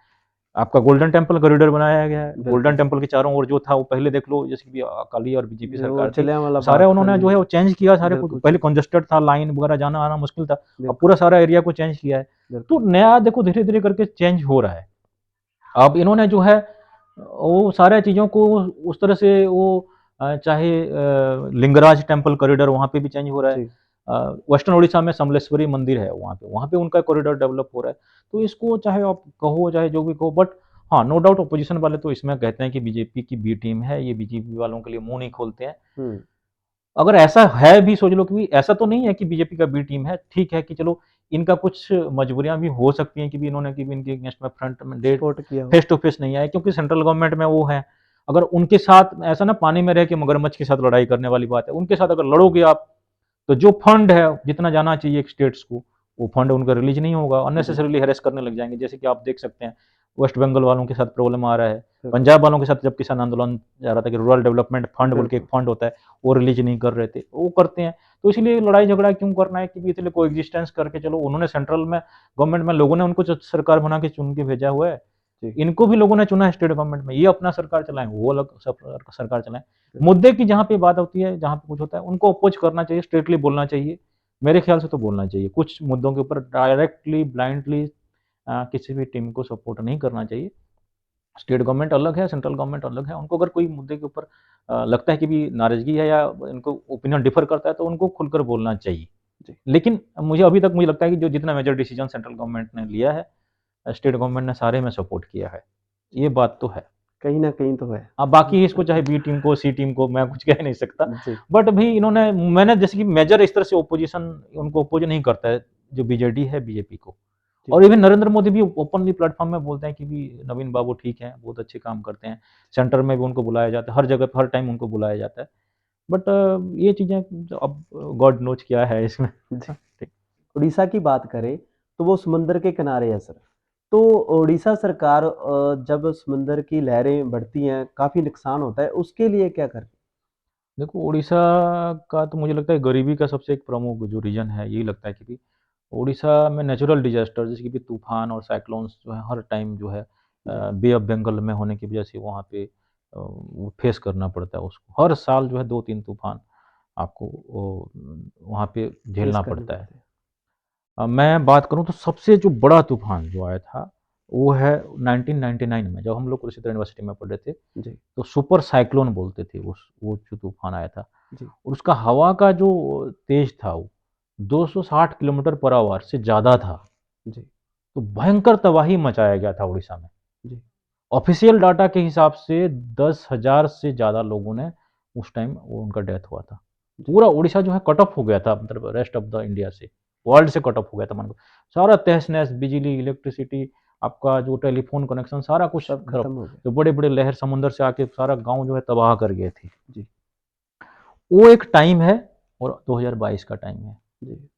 [SPEAKER 2] आपका गोल्डन टेम्पल कॉरिडोर बनाया गया है। गोल्डन
[SPEAKER 1] बिल्कुल।
[SPEAKER 2] टेम्पल के चारों ओर जो था वो पहले देख लो, जैसे कि अकाली और बीजेपी
[SPEAKER 1] जो
[SPEAKER 2] सरकार थी,
[SPEAKER 1] जलियांवाला
[SPEAKER 2] सारे
[SPEAKER 1] बाग का
[SPEAKER 2] उन्होंने जो है वो चेंज किया सारे को।
[SPEAKER 1] बिल्कुल
[SPEAKER 2] पहले
[SPEAKER 1] चेंज
[SPEAKER 2] कंजेस्टेड था, लाइन वगैरह जाना आना मुश्किल था। अब
[SPEAKER 1] बिल्कुल,
[SPEAKER 2] पूरा सारा एरिया को चेंज किया है। तो
[SPEAKER 1] बिल्कुल।
[SPEAKER 2] नया देखो धीरे धीरे करके चेंज हो रहा है। अब इन्होंने जो है वो सारे चीज़ों को उस तरह से वो चाहे लिंगराज टेम्पल कॉरिडोर वहाँ पे भी चेंज हो रहा है।
[SPEAKER 1] जी,
[SPEAKER 2] वेस्टर्न उड़ीसा में समलेश्वरी मंदिर है वहाँ पे उनका कॉरिडोर डेवलप हो रहा है। तो इसको चाहे आप कहो चाहे जो भी कहो, बट हाँ, नो डाउट अपोजिशन वाले तो इसमें कहते हैं कि बीजेपी की बी टीम है, ये बीजेपी वालों के लिए मुँह नहीं खोलते हैं।
[SPEAKER 1] हुँ,
[SPEAKER 2] अगर ऐसा है भी सोच लो कि ऐसा तो नहीं है कि बीजेपी का बी टीम है, ठीक है कि चलो इनका कुछ मजबूरियाँ भी हो सकती हैं कि भी इन्होंने कि भी इनके अगेंस्ट में फ्रंट में डेट
[SPEAKER 1] सपोर्ट किया हो।
[SPEAKER 2] फेस टू फेस नहीं आए क्योंकि सेंट्रल गवर्नमेंट में वो है। अगर उनके साथ ऐसा ना पानी में रह के मगरमच्छ के साथ लड़ाई करने वाली बात है, उनके साथ अगर लड़ोगे आप तो जो फंड है जितना जाना चाहिए एक स्टेट्स को, वो फंड उनका रिलीज नहीं होगा,
[SPEAKER 1] जी,
[SPEAKER 2] अननेसेसरीली हैरेस करने लग जाएंगे। जैसे कि आप देख सकते हैं वेस्ट बंगाल वालों के साथ प्रॉब्लम आ रहा है,
[SPEAKER 1] बिल्कुल,
[SPEAKER 2] पंजाब वालों के साथ जब किसान आंदोलन जा रहा था कि रूरल डेवलपमेंट फंड बोल के एक
[SPEAKER 1] बिल्कुल।
[SPEAKER 2] फंड होता है, वो रिलीज नहीं कर रहे थे, वो करते हैं। तो इसलिए लड़ाई झगड़ा क्यों करना है कि इसलिए को एग्जिस्टेंस करके चलो, उन्होंने सेंट्रल में गवर्नमेंट में लोगों ने उनको सरकार बना के चुन के भेजा हुआ है,
[SPEAKER 1] जी,
[SPEAKER 2] इनको भी लोगों ने चुना है स्टेट गवर्नमेंट में, ये अपना सरकार चलाएं, वो अलग सरकार चलाएं।
[SPEAKER 1] बिल्कुल।
[SPEAKER 2] मुद्दे की जहाँ पे बात होती है, जहाँ पे कुछ होता है, उनको अपोज करना चाहिए, स्ट्रेटली बोलना चाहिए। मेरे ख्याल से तो बोलना चाहिए। कुछ मुद्दों के ऊपर डायरेक्टली ब्लाइंडली किसी भी टीम को सपोर्ट नहीं करना चाहिए। स्टेट गवर्नमेंट अलग है, सेंट्रल गवर्नमेंट अलग है। उनको अगर कोई मुद्दे के ऊपर लगता है कि भी नाराजगी है या इनको ओपिनियन डिफर करता है तो उनको खुलकर बोलना चाहिए।
[SPEAKER 1] जी,
[SPEAKER 2] लेकिन मुझे लगता है कि जो जितना मेजर डिसीजन सेंट्रल गवर्नमेंट ने लिया है, स्टेट गवर्नमेंट ने सारे में सपोर्ट किया है। ये बात तो है।
[SPEAKER 1] कहीं न कहीं तो है।
[SPEAKER 2] अब बाकी इसको चाहे बी टीम को, सी टीम को मैं कुछ कह नहीं सकता।
[SPEAKER 1] जी,
[SPEAKER 2] बट अभी इन्होंने मैंने जैसे कि मेजर इस तरह से ऑपोजिशन उनको अपोज नहीं करता है, जो बीजेडी है बीजेपी को।
[SPEAKER 1] जी,
[SPEAKER 2] और इवन नरेंद्र मोदी भी ओपनली प्लेटफॉर्म में बोलते हैं कि भी नवीन बाबू ठीक हैं, बहुत अच्छे काम करते हैं। सेंटर में भी उनको बुलाया जाता है, हर जगह पे हर टाइम उनको बुलाया जाता है। बट ये चीज़ें अब गॉड नोज क्या है इसमें।
[SPEAKER 1] जी।
[SPEAKER 2] ठीक।
[SPEAKER 1] उड़ीसा की बात करें, तो वो समुद्र के किनारे है सर। तो उड़ीसा सरकार जब समुद्र की लहरें बढ़ती हैं, काफ़ी नुकसान होता है, उसके लिए क्या कर
[SPEAKER 2] देखो उड़ीसा का तो मुझे लगता है गरीबी का सबसे एक प्रमुख जो रीज़न है, यही लगता है कि भी उड़ीसा में नेचुरल डिज़ास्टर जैसे कि भी तूफ़ान और साइक्लोन्स जो है हर टाइम जो है
[SPEAKER 1] जी,
[SPEAKER 2] बे ऑफ बंगाल में होने की वजह से वहाँ पे वो फेस करना पड़ता है उसको। हर साल जो है 2-3 तूफ़ान आपको वहाँ पे
[SPEAKER 1] फेस
[SPEAKER 2] झेलना
[SPEAKER 1] करने
[SPEAKER 2] पड़ता है।
[SPEAKER 1] पड़ते हैं।
[SPEAKER 2] मैं बात करूँ तो सबसे जो बड़ा तूफ़ान जो आया था, वो है 1999 में जब हम लोग कुरुक्षेत्र यूनिवर्सिटी में पढ़ रहे थे,
[SPEAKER 1] जी,
[SPEAKER 2] तो सुपर साइक्लोन बोलते थे उस वो जो तूफ़ान आया था।
[SPEAKER 1] जी,
[SPEAKER 2] और उसका हवा का जो तेज़ था वो 260 किलोमीटर पर आवर से ज़्यादा था।
[SPEAKER 1] जी,
[SPEAKER 2] तो भयंकर तबाही मचाया गया था उड़ीसा में।
[SPEAKER 1] जी।
[SPEAKER 2] ऑफिशियल डाटा के हिसाब से 10,000 से ज़्यादा लोगों ने उस टाइम वो उनका डेथ हुआ था। पूरा उड़ीसा जो है कट ऑफ हो गया था, मतलब रेस्ट ऑफ द इंडिया से, वर्ल्ड से कट ऑफ हो गया था मान लो। सारा तहस-नहस, बिजली, इलेक्ट्रिसिटी, आपका जो टेलीफ़ोन कनेक्शन सारा कुछ
[SPEAKER 1] सब
[SPEAKER 2] खत्म।
[SPEAKER 1] खत्म हो गया।
[SPEAKER 2] जो बड़े-बड़े लहर समुद्र से आके सारा गाँव जो है तबाह कर गए थे।
[SPEAKER 1] जी।
[SPEAKER 2] वो एक टाइम है और 2022 का टाइम है।
[SPEAKER 1] जी।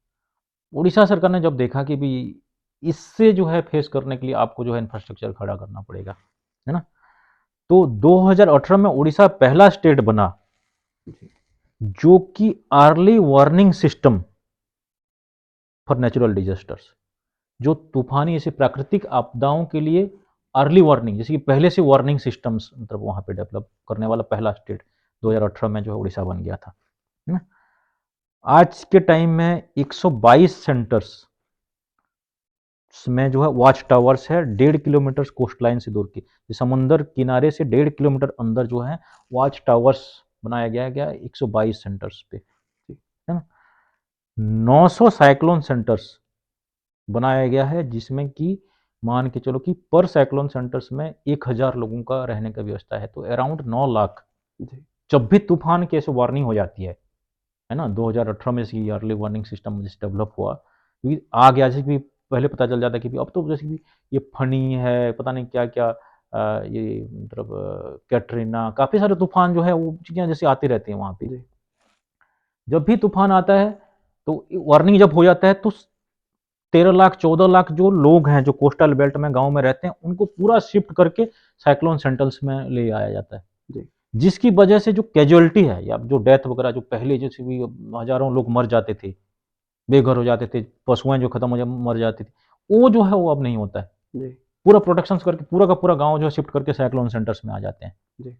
[SPEAKER 2] उड़ीसा सरकार ने जब देखा कि भई इससे जो है फेस करने के लिए आपको जो है इंफ्रास्ट्रक्चर खड़ा करना पड़ेगा, है ना? तो 2018 में उड़ीसा पहला स्टेट बना
[SPEAKER 1] जी।
[SPEAKER 2] जो कि early warning system for natural disasters, जो तूफानी ऐसी प्राकृतिक आपदाओं के लिए अर्ली वार्निंग, जैसे कि पहले से वार्निंग सिस्टम्स मतलब वहाँ पे डेवलप करने वाला पहला स्टेट 2018 में जो है उड़ीसा बन गया था, है ना? आज के टाइम में 122 सेंटर्स में जो है वॉच टावर्स है 1.5 किलोमीटर कोस्ट लाइन से दूर की, समुंदर किनारे से 1.5 किलोमीटर अंदर जो है वॉच टावर्स बनाया गया 122 सेंटर्स पे, है ना? 900 साइक्लोन सेंटर्स बनाया गया है, जिसमें कि मान के चलो कि पर साइक्लोन सेंटर्स में 1000 लोगों का रहने का व्यवस्था है, तो अराउंड 9 लाख।
[SPEAKER 1] जी।
[SPEAKER 2] जब भी तूफान की ऐसे वार्निंग हो जाती है ना? 2018 में जैसे अर्ली वार्निंग सिस्टम जैसे डेवलप हुआ, क्योंकि आ गया, जैसे कि पहले पता चल जाता है कि अब तो जैसे कि ये फनी है, पता नहीं क्या-क्या, ये मतलब कैटरीना, काफ़ी सारे तूफान जो है वो चीज़ें जैसे आती रहती हैं वहाँ पे।
[SPEAKER 1] जी।
[SPEAKER 2] जब भी तूफान आता है, तो वार्निंग जब हो जाता है तो 13 लाख 14 लाख जो लोग हैं, जो कोस्टल बेल्ट में गाँव में रहते हैं, उनको पूरा शिफ्ट करके साइक्लोन सेंटर्स में ले आया जाता है।
[SPEAKER 1] जी।
[SPEAKER 2] जिसकी वजह से जो कैजुअलिटी है या जो डेथ वगैरह जो पहले जैसे भी हज़ारों लोग मर जाते थे, बेघर हो जाते थे, पशुएँ जो खत्म हो जा मर जाती थी, वो जो है वो अब नहीं होता है।
[SPEAKER 1] जी।
[SPEAKER 2] पूरा प्रोटेक्शंस करके पूरा का पूरा गाँव जो है शिफ्ट करके साइक्लोन सेंटर्स में आ जाते हैं।
[SPEAKER 1] जी।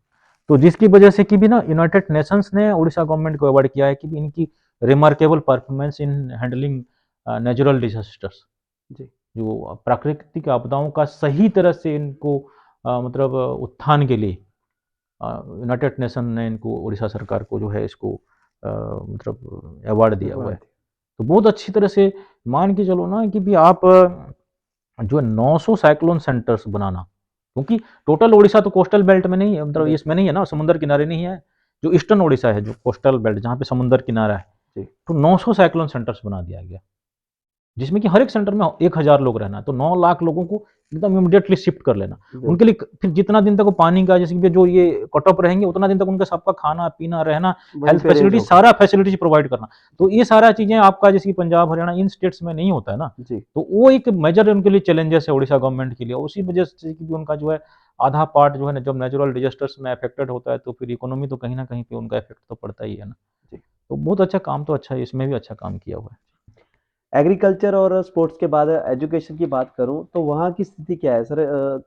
[SPEAKER 2] तो जिसकी वजह से कि भी ना यूनाइटेड नेशंस ने उड़ीसा गवर्नमेंट को अवार्ड किया है कि भी इनकी remarkable performance in handling natural disasters,
[SPEAKER 1] जी।
[SPEAKER 2] जो प्राकृतिक आपदाओं का सही तरह से इनको मतलब उत्थान के लिए यूनाइटेड नेशन ने इनको उड़ीसा सरकार को जो है इसको मतलब अवार्ड दिया हुआ है।
[SPEAKER 1] अवार्ड।
[SPEAKER 2] तो बहुत अच्छी तरह से मान के चलो ना कि भी आप जो है 900 साइक्लोन सेंटर्स बनाना, क्योंकि टोटल उड़ीसा तो कोस्टल बेल्ट में नहीं है, मतलब
[SPEAKER 1] बिल्कुल।
[SPEAKER 2] इसमें नहीं है ना, समुद्र किनारे नहीं है। जो ईस्टर्न उड़ीसा है, जो कोस्टल बेल्ट जहाँ पे समुद्र किनारा है,
[SPEAKER 1] जी।
[SPEAKER 2] तो 900 साइक्लोन सेंटर्स बना दिया गया, जिसमें कि हर एक सेंटर में 1000 लोग रहना है, तो 9 लाख लोगों को एकदम इमीडिएटली शिफ्ट कर लेना।
[SPEAKER 1] बिल्कुल।
[SPEAKER 2] उनके लिए फिर जितना दिन तक वो पानी का जैसे कि जो ये कट ऑफ रहेंगे, उतना दिन तक उनका सबका खाना-पीना, रहना,
[SPEAKER 1] वहीं
[SPEAKER 2] हेल्थ
[SPEAKER 1] पे अरेंज
[SPEAKER 2] फैसिलिटी
[SPEAKER 1] होगा।
[SPEAKER 2] सारा फैसिलिटीज़ प्रोवाइड करना। तो ये सारा चीज़ें आपका जैसे कि पंजाब, हरियाणा इन स्टेट्स में नहीं होता है ना।
[SPEAKER 1] जी।
[SPEAKER 2] तो वो एक मेजर उनके लिए चैलेंजेस है उड़ीसा गवर्नमेंट के लिए। उसी वजह से कि उनका जो है आधा पार्ट जो है ना, जब नेचुरल डिजास्टर्स में अफेक्टेड होता है, तो फिर इकोनॉमी तो कहीं न कहीं पे उनका इफेक्ट तो पड़ता ही है ना।
[SPEAKER 1] जी।
[SPEAKER 2] तो बहुत अच्छा काम तो अच्छा है, इसमें भी अच्छा काम किया हुआ है।
[SPEAKER 1] एग्रीकल्चर और स्पोर्ट्स के बाद एजुकेशन की बात करूँ तो वहाँ की स्थिति क्या है सर?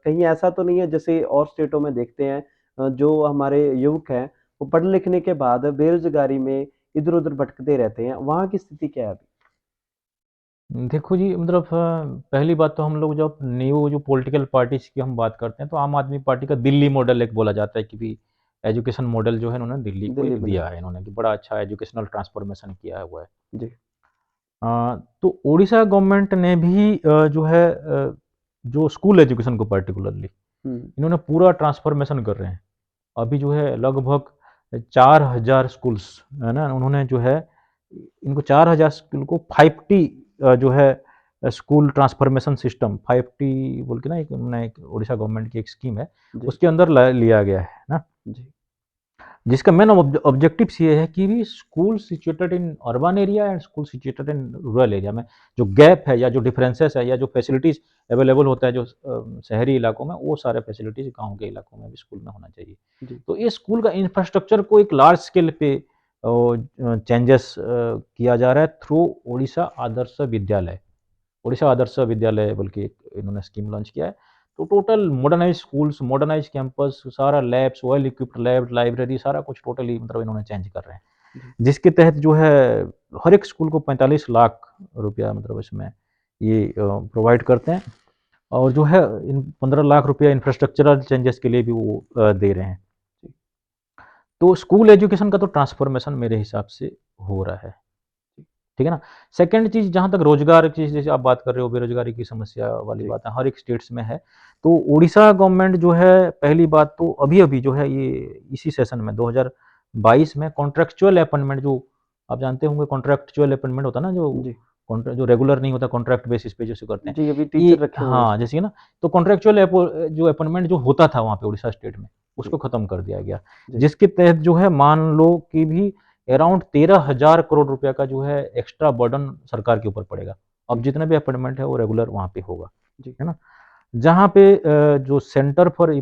[SPEAKER 1] कहीं ऐसा तो नहीं है जैसे और स्टेटों में देखते हैं जो हमारे युवक हैं वो पढ़ लिखने के बाद बेरोजगारी में इधर-उधर भटकते रहते हैं, वहाँ की स्थिति क्या है अभी?
[SPEAKER 2] देखो जी, मतलब पहली बात तो हम लोग जब न्यू जो पॉलिटिकल पार्टीज़ की हम बात करते हैं, तो आम आदमी पार्टी का दिल्ली मॉडल एक बोला जाता है कि भी एजुकेशन मॉडल जो है उन्होंने दिल्ली को
[SPEAKER 1] दिल्ली
[SPEAKER 2] एक
[SPEAKER 1] बनाई।
[SPEAKER 2] दिया है इन्होंने, कि बड़ा अच्छा एजुकेशनल ट्रांसफॉर्मेशन किया हुआ है।
[SPEAKER 1] जी।
[SPEAKER 2] तो उड़ीसा गवर्नमेंट ने भी जो है जो स्कूल एजुकेशन को पार्टिकुलरली
[SPEAKER 1] हुँ।
[SPEAKER 2] इन्होंने पूरा ट्रांसफॉर्मेशन कर रहे हैं। अभी जो है लगभग 4000 स्कूल्स, है ना? उन्होंने जो है इनको 4000 स्कूल को 5T जो है स्कूल ट्रांसफॉर्मेशन सिस्टम 5T बोल के ना एक उन्होंने एक उड़ीसा गवर्नमेंट की एक स्कीम है,
[SPEAKER 1] जी।
[SPEAKER 2] उसके अंदर लिया गया है ना?
[SPEAKER 1] जी।
[SPEAKER 2] जिसका मेन ऑब्जेक्टिव्स ये है कि भी school situated in urban area and school situated in rural area में जो गैप है या जो डिफरेंसेस है या जो फैसिलिटीज़ अवेलेबल होता है जो शहरी इलाकों में, वो सारे फैसिलिटीज़ गाँव के इलाकों में भी स्कूल में होना चाहिए।
[SPEAKER 1] जी।
[SPEAKER 2] तो ये स्कूल का इंफ्रास्ट्रक्चर को एक लार्ज स्केल पे चेंजेस किया जा रहा है थ्रू ओडिशा आदर्श विद्यालय। ओडिशा आदर्श विद्यालय बोल के एक इन्होंने स्कीम लॉन्च किया है। तो total modernise schools, modernise campus, सारा labs, well equipped lab, library सारा कुछ टोटली मतलब इन्होंने चेंज कर रहे हैं।
[SPEAKER 1] जी।
[SPEAKER 2] जिसके तहत जो है हर एक स्कूल को 45 लाख रुपया मतलब इसमें ये प्रोवाइड करते हैं, और जो है इन 15 लाख रुपया इंफ्रास्ट्रक्चरल चेंजेस के लिए भी वो दे रहे हैं। तो स्कूल एजुकेशन का तो ट्रांसफॉर्मेशन मेरे हिसाब से हो रहा है। ठीक है ना। सेकंड चीज़, जहाँ तक रोजगार की, जैसे आप बात कर रहे हो, बेरोजगारी की समस्या वाली
[SPEAKER 1] जी,
[SPEAKER 2] बात है, हर एक स्टेट्स में है। तो उड़ीसा गवर्नमेंट जो है, पहली बात तो अभी-अभी जो है, ये इसी सेशन में 2022 में कॉन्ट्रेक्चुअल अपॉइंटमेंट, जो आप जानते होंगे कॉन्ट्रेक्चुअल अपॉइंटमेंट होता है ना, जो
[SPEAKER 1] जी,
[SPEAKER 2] जो रेगुलर नहीं होता, कॉन्ट्रैक्ट बेसिस पे जैसे करते हैं।
[SPEAKER 1] जी, अभी
[SPEAKER 2] ये
[SPEAKER 1] टीचर रखे हुए हैं
[SPEAKER 2] हाँ,
[SPEAKER 1] इसमें।
[SPEAKER 2] जैसे ना, तो कॉन्ट्रेक्चुअल जो अपॉइंटमेंट जो होता था वहाँ पे उड़ीसा स्टेट में,
[SPEAKER 1] जी,
[SPEAKER 2] उसको खत्म कर दिया गया।
[SPEAKER 1] जी,
[SPEAKER 2] जिसके तहत जो है, मान लो कि भी अराउंड 13,000 करोड़ रुपया का जो है एक्स्ट्रा बर्डन सरकार के ऊपर पड़ेगा। अब
[SPEAKER 1] जी,
[SPEAKER 2] जितने भी अपॉइंटमेंट है वो रेगुलर वहाँ पे होगा,
[SPEAKER 1] जी,
[SPEAKER 2] है ना? जहाँ पे जो Centre for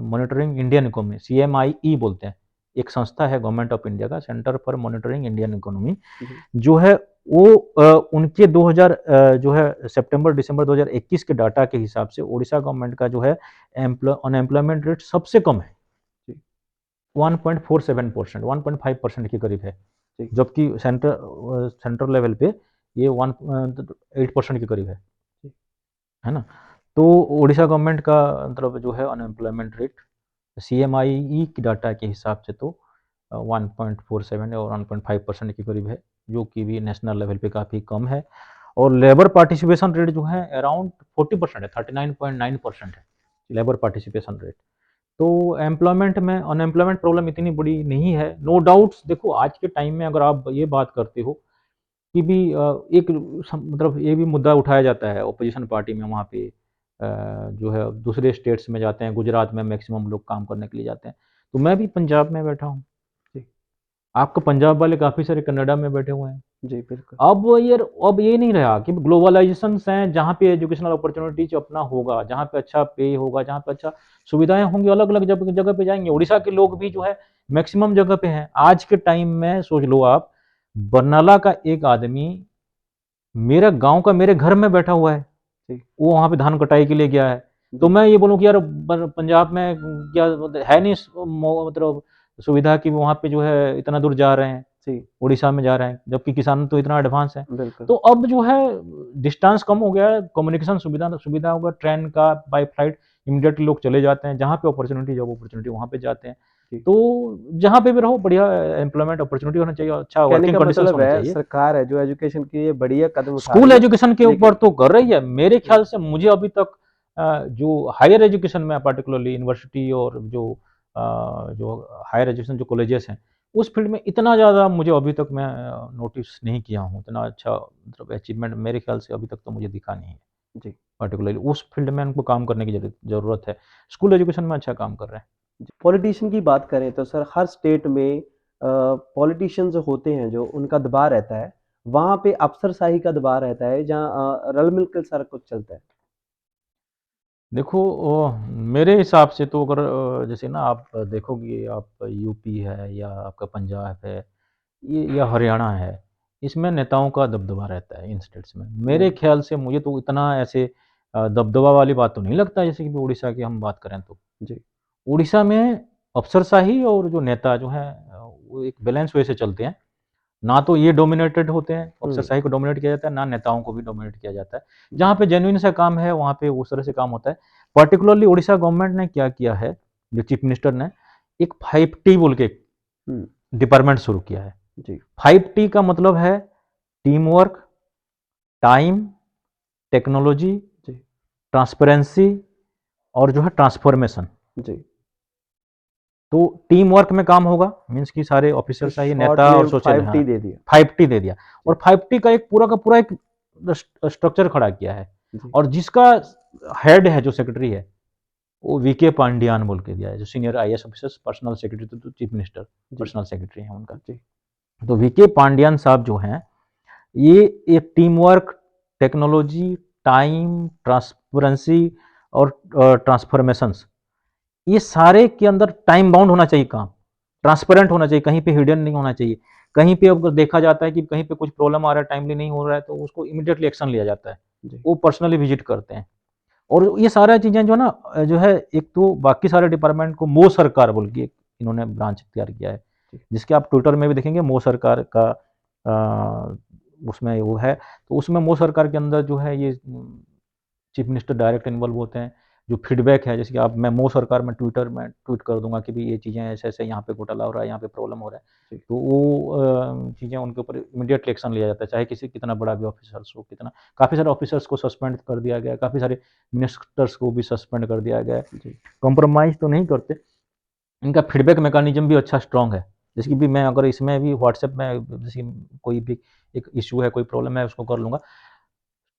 [SPEAKER 2] Monitoring Indian Economy, CMIE बोलते हैं, एक संस्था है गवर्नमेंट ऑफ इंडिया का, Centre for Monitoring Indian Economy,
[SPEAKER 1] जी,
[SPEAKER 2] जो है वो उनके 2000 जो है सितंबर-दिसंबर 2021 के डाटा के हिसाब से उड़ीसा गवर्नमेंट का जो है अनएम्प्लॉयमेंट रेट सबसे कम है,
[SPEAKER 1] जी,
[SPEAKER 2] 1.47%, 1.5% के करीब है।
[SPEAKER 1] जी,
[SPEAKER 2] जबकि सेंट्रल लेवल पे ये 8% के करीब
[SPEAKER 1] जी,
[SPEAKER 2] है ना? तो उड़ीसा गवर्नमेंट का मतलब जो है अनएम्प्लॉयमेंट रेट सीएमआई की डाटा के हिसाब से तो 1.47 और 1.5% के करीब है, जो कि भी नेशनल लेवल पे काफ़ी कम है। और लेबर पार्टिसिपेशन रेट जो है अराउंड 40% है, 39.9% है लेबर पार्टिसिपेशन रेट। तो एम्प्लॉयमेंट में अनएम्प्लॉयमेंट प्रॉब्लम इतनी बड़ी नहीं है, नो डाउट्स। देखो, आज के टाइम में अगर आप ये बात करते हो कि भी एक मतलब ये भी मुद्दा उठाया जाता है ऑपोजिशन पार्टी में, वहाँ पे जो है दूसरे स्टेट्स में जाते हैं, गुजरात में मैक्सिमम लोग काम करने के लिए जाते हैं। तो मैं भी पंजाब में बैठा हूँ,
[SPEAKER 1] जी,
[SPEAKER 2] आपका पंजाब वाले काफ़ी सारे कनाडा में बैठे हुए हैं।
[SPEAKER 1] जी, बिल्कुल।
[SPEAKER 2] अब यार, अब ये नहीं रहा कि ग्लोबलाइजेशंस हैं, जहाँ पे एजुकेशनल अपॉर्चुनिटीज अपना होगा, जहाँ पे अच्छा पे होगा, जहाँ पे अच्छा सुविधाएं होंगी, अलग अलग जगह जगह पे जाएंगे। उड़ीसा के लोग भी जो है मैक्सिमम जगह पे हैं। आज के टाइम में सोच लो आप, बरनाला का एक आदमी मेरा गांव का मेरे घर में बैठा हुआ है,
[SPEAKER 1] जी,
[SPEAKER 2] वो वहाँ पे धान कटाई के लिए गया है। तो
[SPEAKER 1] जी,
[SPEAKER 2] मैं ये बोलूँ कि यार, पंजाब में क्या है नहीं मतलब सुविधा कि वहाँ पे जो है इतना दूर जा रहे हैं,
[SPEAKER 1] जी,
[SPEAKER 2] उड़ीसा में जा रहे हैं, जबकि किसान तो इतना एडवांस है।
[SPEAKER 1] बिल्कुल।
[SPEAKER 2] तो अब जो है डिस्टेंस कम हो गया है, कम्युनिकेशन सुविधा सुविधा होगा, ट्रेन का, बाय फ्लाइट इमीडिएटली लोग चले जाते हैं, जहाँ पे अपॉर्चुनिटी, जॉब अपॉर्चुनिटी, वहाँ पे जाते हैं।
[SPEAKER 1] जी।
[SPEAKER 2] तो जहाँ पे भी रहो, बढ़िया एम्प्लॉयमेंट अपॉर्चुनिटी होना चाहिए, अच्छा
[SPEAKER 1] कहने
[SPEAKER 2] वर्किंग
[SPEAKER 1] का
[SPEAKER 2] कंडीशंस
[SPEAKER 1] मतलब
[SPEAKER 2] होने
[SPEAKER 1] है
[SPEAKER 2] चाहिए।
[SPEAKER 1] सरकार है जो एजुकेशन के लिए बढ़िया कदम उठा
[SPEAKER 2] स्कूल
[SPEAKER 1] रही है,
[SPEAKER 2] एजुकेशन के ऊपर
[SPEAKER 1] लेकिन
[SPEAKER 2] तो कर रही है, मेरे
[SPEAKER 1] हुँ,
[SPEAKER 2] ख्याल से। मुझे अभी तक जो हायर एजुकेशन में, पर्टिकुलरली यूनिवर्सिटी और जो हायर एजुकेशन जो कॉलेजेस हैं, उस फील्ड में इतना ज़्यादा मुझे अभी तक मैं नोटिस नहीं किया हूँ, इतना अच्छा मतलब अचीवमेंट मेरे ख्याल से अभी तक तो मुझे दिखा नहीं है।
[SPEAKER 1] जी,
[SPEAKER 2] पर्टिकुलरली उस फील्ड में उनको काम करने की ज़रूरत है। स्कूल एजुकेशन में अच्छा काम कर रहे हैं।
[SPEAKER 1] जी। पॉलिटिशियन की बात करें तो सर हर स्टेट में पॉलिटिशियन जो होते हैं जो उनका दबाव रहता है, वहाँ पे अफ़सरशाही का दबाव रहता है जहाँ रल-मिल कर सारा कुछ चलता है।
[SPEAKER 2] देखो, मेरे हिसाब से तो अगर जैसे ना आप देखोगे, आप यूपी है या आपका पंजाब है, ये या हरियाणा है, इसमें नेताओं का दबदबा रहता है इन स्टेट्स में। मेरे
[SPEAKER 1] बिल्कुल,
[SPEAKER 2] ख़्याल से मुझे तो इतना ऐसे दबदबा वाली बात तो नहीं लगता, जैसे कि उड़ीसा की हम बात करें तो।
[SPEAKER 1] जी,
[SPEAKER 2] उड़ीसा में अफ़सरशाही और जो नेता जो हैं वो एक बैलेंस वे से चलते हैं। ना तो ये डोमिनेटेड होते हैं,
[SPEAKER 1] हुँ,
[SPEAKER 2] अफ़सरशाही को डोमिनेट किया जाता है, ना नेताओं को भी डोमिनेट किया जाता है।
[SPEAKER 1] जी,
[SPEAKER 2] जहाँ पे जेन्युइन सा काम है, वहाँ पे उस तरह से काम होता है। पार्टिकुलरली उड़ीसा गवर्नमेंट ने क्या किया है, जो चीफ मिनिस्टर ने एक 5T बोल के
[SPEAKER 1] हुँ,
[SPEAKER 2] डिपार्टमेंट शुरू किया है।
[SPEAKER 1] जी,
[SPEAKER 2] 5T का मतलब है टीम वर्क, टाइम, टेक्नोलॉजी,
[SPEAKER 1] जी,
[SPEAKER 2] ट्रांसपेरेंसी और जो है ट्रांसफॉर्मेशन।
[SPEAKER 1] जी।
[SPEAKER 2] तो टीम वर्क में काम होगा, मीन्स कि सारे
[SPEAKER 1] तो
[SPEAKER 2] ऑफिसर्स चाहिए,
[SPEAKER 1] शॉर्ट
[SPEAKER 2] नेता और
[SPEAKER 1] में
[SPEAKER 2] सोशल, हाँ,
[SPEAKER 1] 5T दे दिया।
[SPEAKER 2] 5T दे दिया।
[SPEAKER 1] जी,
[SPEAKER 2] और 5T का पूरा एक स्ट्रक्चर खड़ा किया है।
[SPEAKER 1] जी,
[SPEAKER 2] और जिसका हेड है, जो सेक्रेटरी है, वो वीके पांडियान बोल के दिया है, जो senior IAS officers personal secretary to chief minister,
[SPEAKER 1] जी,
[SPEAKER 2] पर्सनल सेक्रेटरी हैं उनका।
[SPEAKER 1] जी,
[SPEAKER 2] तो वीके पांडियान साहब जो हैं, ये एक team work, technology, time, transparency और ट्रांसफॉर्मेशंस, ये सारे के अंदर टाइम बाउंड होना चाहिए काम, ट्रांसपेरेंट होना चाहिए, कहीं पे हिडन नहीं होना चाहिए। कहीं पे अगर देखा जाता है कि कहीं पे कुछ प्रॉब्लम आ रहा है, टाइमली नहीं हो रहा है, तो उसको इमीडिएटली एक्शन लिया जाता है।
[SPEAKER 1] जी,
[SPEAKER 2] वो पर्सनली विजिट करते हैं। और ये सारा चीज़ें जो है ना, जो है, एक तो बाकी सारे डिपार्टमेंट को मो सरकार बोल के इन्होंने ब्रांच तैयार किया है,
[SPEAKER 1] जी,
[SPEAKER 2] जिसके आप ट्विटर में भी देखेंगे, मो सरकार का उसमें वो है। तो उसमें मो सरकार के अंदर जो है ये चीफ मिनिस्टर डायरेक्ट इन्वॉल्व होते हैं, जो फीडबैक है, जैसे कि आप मैं मोदी सरकार में ट्विटर में ट्वीट कर दूँगा कि भई ये चीज़ें ऐसे-ऐसे यहाँ पे घोटाला हो रहा है, यहाँ पे प्रॉब्लम हो रहा है।
[SPEAKER 1] जी।
[SPEAKER 2] तो वो चीज़ें उनके ऊपर इमीडिएटली एक्शन लिया जाता है, चाहे किसी कितना बड़ा भी ऑफ़िसर्स हो, कितना काफ़ी सारे ऑफ़िसर्स को सस्पेंड कर दिया गया है, काफ़ी सारे मिनिस्टर्स को भी सस्पेंड कर दिया गया है।
[SPEAKER 1] जी।
[SPEAKER 2] कॉम्प्रोमाइज़ तो नहीं करते, इनका फीडबैक मैकेनिज़्म भी अच्छा स्ट्रॉन्ग है। जैसे कि भी मैं अगर इसमें भी व्हाट्सएप में जैसे कोई भी एक इश्यू है, कोई प्रॉब्लम है, उसको कर लूँगा।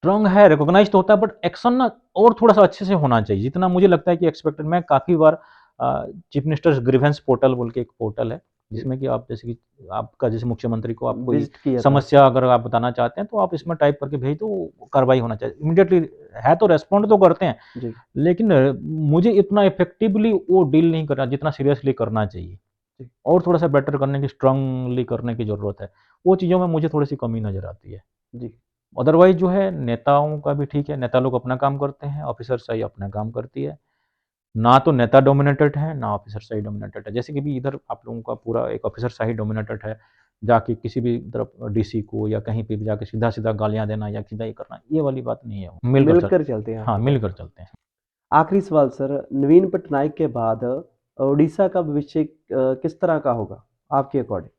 [SPEAKER 2] स्ट्रॉन्ग है, रिकॉग्नाइज़ तो होता है, बट एक्शन ना और थोड़ा-सा अच्छे से होना चाहिए। जितना मुझे लगता है कि एक्सपेक्टेड, मैं काफ़ी बार चीफ मिनिस्टर्स ग्रीवेंस पोर्टल बोल के एक पोर्टल है,
[SPEAKER 1] जी।
[SPEAKER 2] जिसमें कि आप जैसे कि आपका जैसे मुख्यमंत्री को आप कोई
[SPEAKER 1] विज़िट किया था।
[SPEAKER 2] समस्या अगर आप बताना चाहते हैं, तो आप इसमें टाइप करके भेज दो, कार्रवाई होना चाहिए। इमीडिएटली है तो रिस्पॉन्ड तो करते हैं,
[SPEAKER 1] जी।
[SPEAKER 2] लेकिन मुझे इतना इफेक्टिवली वो डील नहीं करना जितना सीरियसली करना चाहिए।
[SPEAKER 1] जी।
[SPEAKER 2] और थोड़ा-सा बेटर करने की, स्ट्रांगली करने की ज़रूरत है। वो चीज़ों में मुझे थोड़ी-सी कमी नज़र आती है।
[SPEAKER 1] जी।
[SPEAKER 2] अदरवाइज़ जो है नेताओं का भी ठीक है, नेता लोग अपना काम करते हैं, ऑफ़िसरशाही अपना काम करती है। ना तो नेता डोमिनेटेड है, ना ऑफ़िसरशाही डोमिनेटेड है। जैसे कि भी इधर आप लोगों का पूरा एक ऑफ़िसरशाही डोमिनेटेड है, जाके किसी भी तरफ डीसी को या कहीं पे भी जाके सीधा-सीधा गालियाँ देना या सीधा ये करना, ये वाली बात नहीं है। मिलकर चल
[SPEAKER 1] मिलकर चलते हैं
[SPEAKER 2] हाँ,
[SPEAKER 1] आपका
[SPEAKER 2] मिलकर
[SPEAKER 1] कहना।
[SPEAKER 2] चलते हैं।
[SPEAKER 1] आखिरी सवाल सर, नवीन पटनायक के बाद उड़ीसा का भविष्य किस तरह का होगा आपके अकॉर्डिंग?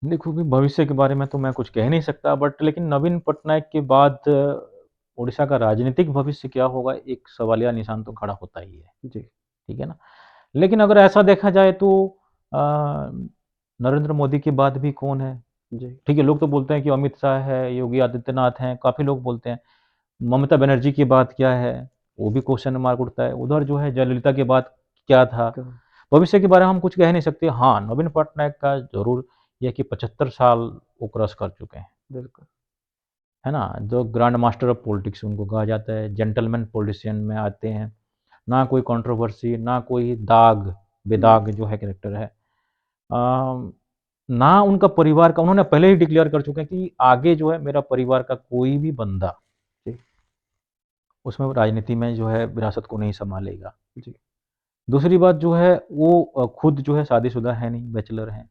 [SPEAKER 2] देखो भी भविष्य के बारे में तो मैं कुछ कह नहीं सकता, बट लेकिन नवीन पटनायक के बाद उड़ीसा का राजनीतिक भविष्य क्या होगा, एक सवालिया निशान तो खड़ा होता ही है।
[SPEAKER 1] जी।
[SPEAKER 2] ठीक है ना? लेकिन अगर ऐसा देखा जाए तो अ, नरेंद्र मोदी के बाद भी कौन है?
[SPEAKER 1] जी।
[SPEAKER 2] ठीक है, लोग तो बोलते हैं कि अमित शाह है, योगी आदित्यनाथ हैं, काफ़ी लोग बोलते हैं। ममता बनर्जी की बात क्या है? वो भी क्वेश्चन मार्क उठता है। उधर जो है जयललिता के बाद क्या था?
[SPEAKER 1] क
[SPEAKER 2] भविष्य के बारे में हम कुछ कह नहीं सकते। हाँ, नवीन पटनायक का ज़रूर ये है कि 75 साल वो क्रॉस कर चुके हैं,
[SPEAKER 1] बिल्कुल।
[SPEAKER 2] है ना? जो ग्रैंड मास्टर ऑफ पॉलिटिक्स उनको कहा जाता है, जेंटलमैन पॉलिटिशियन में आते हैं। ना कोई कंट्रोवर्सी, ना कोई दाग,
[SPEAKER 1] हुँ।
[SPEAKER 2] बेदाग जो है कैरेक्टर है। ना उनका परिवार का, उन्होंने पहले ही डिक्लेयर कर चुके हैं कि आगे जो है मेरा परिवार का कोई भी बंदा
[SPEAKER 1] जी।
[SPEAKER 2] उसमें राजनीति में जो है विरासत को नहीं सँभालेगा।
[SPEAKER 1] जी।
[SPEAKER 2] दूसरी बात जो है वो खुद जो है शादीशुदा है नहीं, बैचलर हैं।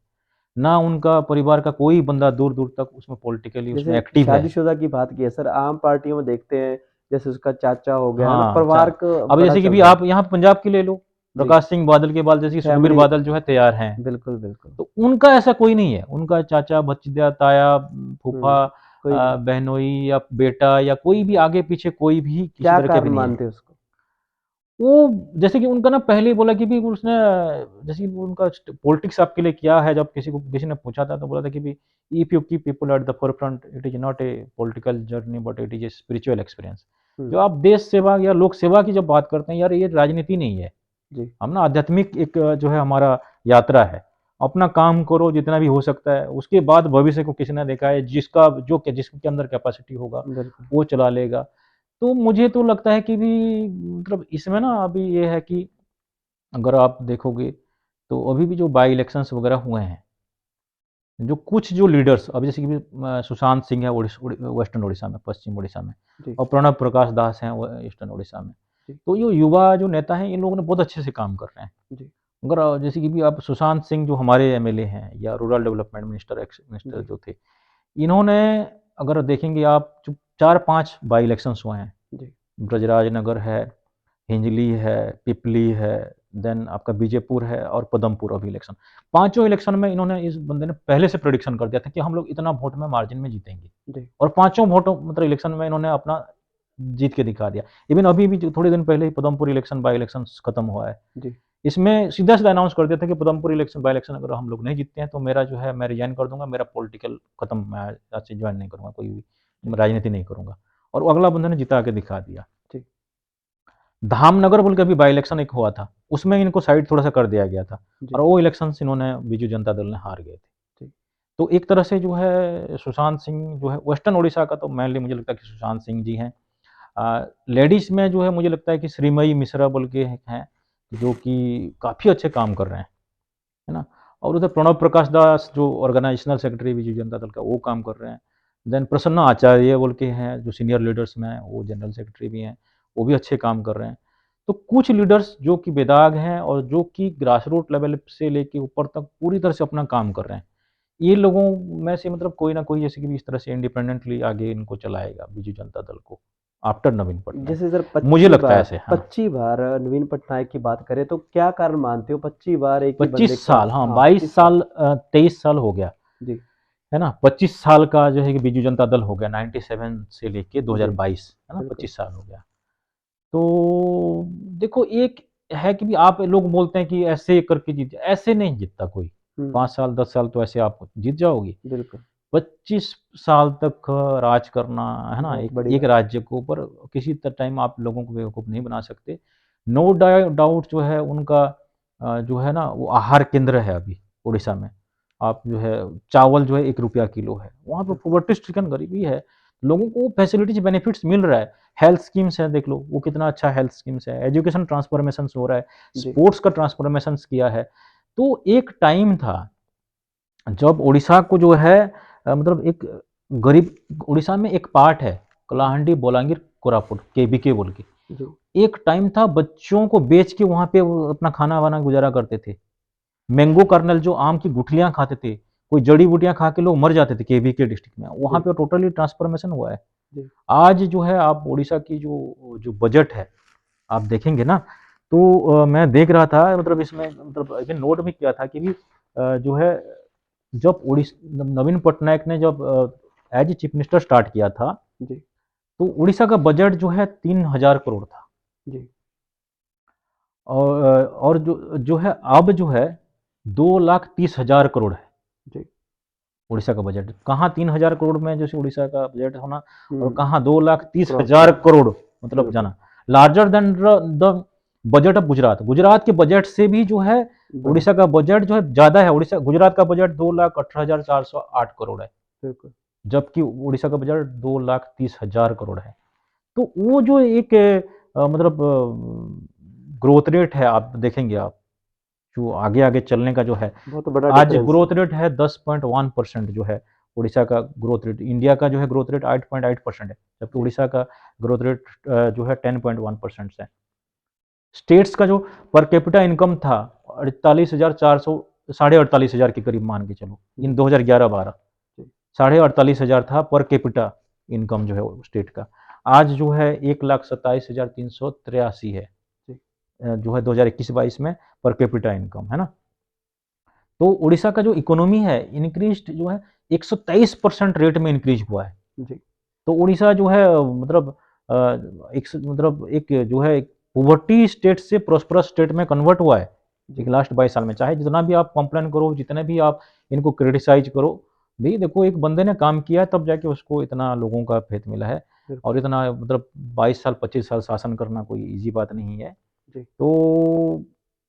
[SPEAKER 2] ना उनका परिवार का कोई बंदा दूर-दूर तक उसमें पॉलिटिकली उसमें
[SPEAKER 1] जैसे
[SPEAKER 2] एक्टिव है।
[SPEAKER 1] शादीशुदा की बात की है सर, आम पार्टियों में देखते हैं, जैसे उसका चाचा हो गया, है ना?
[SPEAKER 2] हाँ, चा
[SPEAKER 1] परिवार का
[SPEAKER 2] अब
[SPEAKER 1] बड़ा
[SPEAKER 2] जैसे कि भी
[SPEAKER 1] चल रहा है।
[SPEAKER 2] आप यहाँ पंजाब की ले लो,
[SPEAKER 1] जी।
[SPEAKER 2] प्रकाश सिंह बादल के बाद जैसे कि सुखबीर
[SPEAKER 1] फैमिली
[SPEAKER 2] बादल जो है तैयार हैं।
[SPEAKER 1] बिल्कुल, बिल्कुल।
[SPEAKER 2] तो उनका ऐसा कोई नहीं है, उनका चाचा, भतीजा, ताया, फूफा,
[SPEAKER 1] हुँ। कोई नहीं।
[SPEAKER 2] बहनोई या बेटा या कोई भी आगे-पीछे कोई भी किसी
[SPEAKER 1] क्या
[SPEAKER 2] तरह के भी
[SPEAKER 1] कारण
[SPEAKER 2] नहीं है।
[SPEAKER 1] मानते हैं उसको?
[SPEAKER 2] वो जैसे कि उनका ना पहले ही बोला कि भी उसने जैसे कि वो उनका पॉलिटिक्स आपके लिए क्या है, जब किसी ने पूछा था तो बोला था कि भी if you keep people at the forefront it is not a political journey but it is a spiritual experience.
[SPEAKER 1] हुँ।
[SPEAKER 2] जो आप देश सेवा या लोक सेवा की जब बात करते हैं, यार ये राजनीति नहीं है।
[SPEAKER 1] जी।
[SPEAKER 2] हम ना आध्यात्मिक एक जो है हमारा यात्रा है। अपना काम करो जितना भी हो सकता है, उसके बाद भविष्य को किसी ने देखा है, जिसके अंदर कैपेसिटी होगा,
[SPEAKER 1] बिल्कुल।
[SPEAKER 2] वो चला लेगा। तो मुझे तो लगता है कि भी मतलब इसमें ना अभी ये है कि अगर आप देखोगे, तो अभी भी जो बाई इलेक्शंस वगैरह हुए हैं, जो कुछ जो लीडर्स अब जैसे कि सुशांत सिंह है वेस्टर्न उड़ीसा में, पश्चिम उड़ीसा में,
[SPEAKER 1] जी।
[SPEAKER 2] और प्रणब प्रकाश दास हैं ईस्टर्न उड़ीसा में।
[SPEAKER 1] जी।
[SPEAKER 2] तो ये युवा जो नेता हैं, इन लोगों ने बहुत अच्छे से काम कर रहे हैं।
[SPEAKER 1] जी।
[SPEAKER 2] अगर जैसे कि भी आप सुशांत सिंह जो हमारे एमएलए हैं या rural development minister, ex minister
[SPEAKER 1] जी।
[SPEAKER 2] जो थे, इन्होंने अगर देखेंगे आप जो 4-5 बाई इलेक्शंस हुए हैं,
[SPEAKER 1] जी।
[SPEAKER 2] ब्रजराज नगर है, हिंजली है, पिपली है, देन आपका बीजेपुर है और पदमपुर अभी इलेक्शन। पाँचों इलेक्शन में इन्होंने इस बंदे ने पहले से प्रेडिक्शन कर दिया था कि हम लोग इतना वोट में मार्जिन में जीतेंगे,
[SPEAKER 1] जी।
[SPEAKER 2] और पाँचों वोटों मतलब इलेक्शन में इन्होंने अपना जीत के दिखा दिया। इवन अभी भी जो थोड़े दिन पहले ही पदमपुर इलेक्शन बाई इलेक्शंस खत्म हुआ है।
[SPEAKER 1] जी।
[SPEAKER 2] इसमें सीधा-सीधा अनाउंस कर दिया था कि पदमपुर इलेक्शन बाय इलेक्शन अगर हम लोग नहीं जीतते हैं तो मेरा जो है मैं रिज़ाइन कर दूँगा, मेरा पॉलिटिकल खत्म, मैं आज से जॉइन नहीं करूँगा कोई भी,
[SPEAKER 1] जी।
[SPEAKER 2] राजनीति नहीं करूँगा। और वो अगला बंदे ने जिता के दिखा दिया।
[SPEAKER 1] जी।
[SPEAKER 2] धामनगर बोल के अभी बाय इलेक्शन एक हुआ था, उसमें इनको साइड थोड़ा-सा कर दिया गया था, और
[SPEAKER 1] जी।
[SPEAKER 2] वो इलेक्शंस इन्होंने बीजू जनता दल ने हार गए थे।
[SPEAKER 1] जी।
[SPEAKER 2] तो एक तरह से जो है सुशांत सिंह जो है वेस्टर्न ओडिशा का, तो मेनली मुझे लगता है कि सुशांत सिंह जी हैं। लेडीज़ में जो है मुझे लगता है कि श्रीमयी मिश्रा बोल के हैं, जो कि काफ़ी अच्छे काम कर रहे हैं। है ना? और उधर प्रणब प्रकाश दास जो ऑर्गेनाइजेशनल सेक्रेटरी बीजू जनता दल का, वो काम कर रहे हैं। देन प्रसन्ना आचार्य बोल के हैं जो सीनियर लीडर्स में हैं, वो जनरल सेक्रेटरी भी हैं, वो भी अच्छे काम कर रहे हैं। तो कुछ लीडर्स जो कि बेदाग हैं और जो कि ग्रास रूट लेवल से लेके ऊपर तक पूरी तरह से अपना काम कर रहे हैं। ये लोगों में से मतलब कोई ना कोई जैसे कि भी इस तरह से इंडिपेंडेंटली आगे इनको चलाएगा बीजू जनता दल को। आफ्टर नवीन पटनायक।
[SPEAKER 1] जैसे सर
[SPEAKER 2] मुझे लगता है ऐसे, हाँ।
[SPEAKER 1] 25 बार नवीन पटनायक की बात करें तो क्या कारण मानते हो 25 बार एक ही बंदे
[SPEAKER 2] 25 साल, हाँ, 22
[SPEAKER 1] 25
[SPEAKER 2] साल 23 साल हो गया,
[SPEAKER 1] जी
[SPEAKER 2] है ना? 25 साल का जो है कि बीजू जनता दल हो गया 97 से लेके
[SPEAKER 1] जी
[SPEAKER 2] 2022, है ना?
[SPEAKER 1] बिल्कुल
[SPEAKER 2] 25 साल हो गया। तो देखो, एक है कि भी आप लोग बोलते हैं कि ऐसे करके जीत, ऐसे नहीं जीतता कोई। 5 साल 10 साल तो ऐसे आप जीत जाओगे।
[SPEAKER 1] बिल्कुल
[SPEAKER 2] 25 साल तक राज करना, है ना?
[SPEAKER 1] बहुत
[SPEAKER 2] एक
[SPEAKER 1] बड़ी
[SPEAKER 2] एक
[SPEAKER 1] बात
[SPEAKER 2] राज्य को ऊपर किसी टाइम आप लोगों को बेवकूफ़ नहीं बना सकते। नो डाउट जो है उनका जो है ना वो आहार केंद्र है अभी उड़ीसा में। आप जो है चावल जो है ₹1 किलो है। वहाँ पे
[SPEAKER 1] बिल्कुल
[SPEAKER 2] पॉवर्टी स्ट्रिकन गरीबी है। लोगों को फैसिलिटीज़ बेनिफिट्स मिल रहा है। हेल्थ स्कीम्स है, देख लो वो कितना अच्छा हेल्थ स्कीम्स है। एजुकेशन ट्रांसफॉर्मेशंस हो रहा है।
[SPEAKER 1] जी
[SPEAKER 2] स्पोर्ट्स का ट्रांसफॉर्मेशंस किया है। तो एक टाइम था जब उड़ीसा को जो है मतलब एक गरीब, उड़ीसा में एक पार्ट है कलाहांडी, बोलांगीर, कोरापुट, केबीके बोल के।
[SPEAKER 1] जी
[SPEAKER 2] एक टाइम था बच्चों को बेच के वहाँ पे वो अपना खाना-वाना गुज़ारा करते थे। मैंगो कर्नल जो आम की गुठलियाँ खाते थे, कोई जड़ी-बूटियाँ खा के लोग मर जाते थे केबीके डिस्ट्रिक्ट में। वहाँ
[SPEAKER 1] जी
[SPEAKER 2] पे टोटली ट्रांसफॉर्मेशन हुआ है।
[SPEAKER 1] जी
[SPEAKER 2] आज जो है आप उड़ीसा की जो जो बजट है, आप देखेंगे ना, तो मैं देख रहा था, मतलब इसमें मतलब इवन नोट भी किया था कि भी जो है जब नवीन पटनायक ने जब as a chief minister start किया था,
[SPEAKER 1] जी
[SPEAKER 2] तो उड़ीसा का बजट जो है 3000 करोड़ था।
[SPEAKER 1] जी
[SPEAKER 2] और जो जो है अब जो है 2,30,000 करोड़ है
[SPEAKER 1] जी
[SPEAKER 2] उड़ीसा का बजट। कहाँ 3000 करोड़ में जैसे उड़ीसा का बजट होना, और
[SPEAKER 1] हम्म
[SPEAKER 2] कहाँ 2,30,000
[SPEAKER 1] क्रॉस
[SPEAKER 2] करोड़, मतलब
[SPEAKER 1] बिल्कुल
[SPEAKER 2] जाना larger than the budget of Gujarat. Gujarat के बजट से भी जो है
[SPEAKER 1] बड़ा
[SPEAKER 2] उड़ीसा का बजट जो है ज्यादा है। उड़ीसा गुजरात का बजट 2,18,408 करोड़ है,
[SPEAKER 1] बिल्कुल
[SPEAKER 2] जबकि उड़ीसा का बजट 2,30,000 करोड़ है। तो वो जो एक मतलब ग्रोथ रेट है, आप देखेंगे आप जो आगे आगे चलने का जो है,
[SPEAKER 1] बहुत बड़ा
[SPEAKER 2] आज
[SPEAKER 1] डिफरेंस है
[SPEAKER 2] ग्रोथ रेट है 10.1% जो है उड़ीसा का ग्रोथ रेट। इंडिया का जो है ग्रोथ रेट 8.8% है, जबकि
[SPEAKER 1] जी
[SPEAKER 2] उड़ीसा का ग्रोथ रेट जो है 10.1% है। स्टेट्स का जो पर कैपिटा इनकम था 48,400, 48,500 के करीब मान के चलो, इन
[SPEAKER 1] जी
[SPEAKER 2] 2011-12
[SPEAKER 1] जी
[SPEAKER 2] 48,500 था पर कैपिटा इनकम जो है स्टेट का। आज जो है 1,27,383 है
[SPEAKER 1] जी
[SPEAKER 2] जो है 2021-22 में पर कैपिटा इनकम, है ना? तो उड़ीसा का जो इकोनॉमी है इंक्रीज जो है 123% रेट में इंक्रीज हुआ है।
[SPEAKER 1] जी
[SPEAKER 2] तो उड़ीसा जो है मतलब मतलब एक जो है पॉवर्टी स्टेट से प्रॉस्परस स्टेट में कन्वर्ट हुआ है एक
[SPEAKER 1] जी
[SPEAKER 2] लास्ट 22 साल में। चाहे जितना भी आप कंप्लेन करो, जितने भी आप इनको क्रिटिसाइज करो, भाई देखो एक बंदे ने काम किया तब जाके उसको इतना लोगों का फेथ मिला है।
[SPEAKER 1] बिल्कुल
[SPEAKER 2] और इतना मतलब 22 साल 25 साल शासन करना कोई इजी बात नहीं है।
[SPEAKER 1] जी
[SPEAKER 2] तो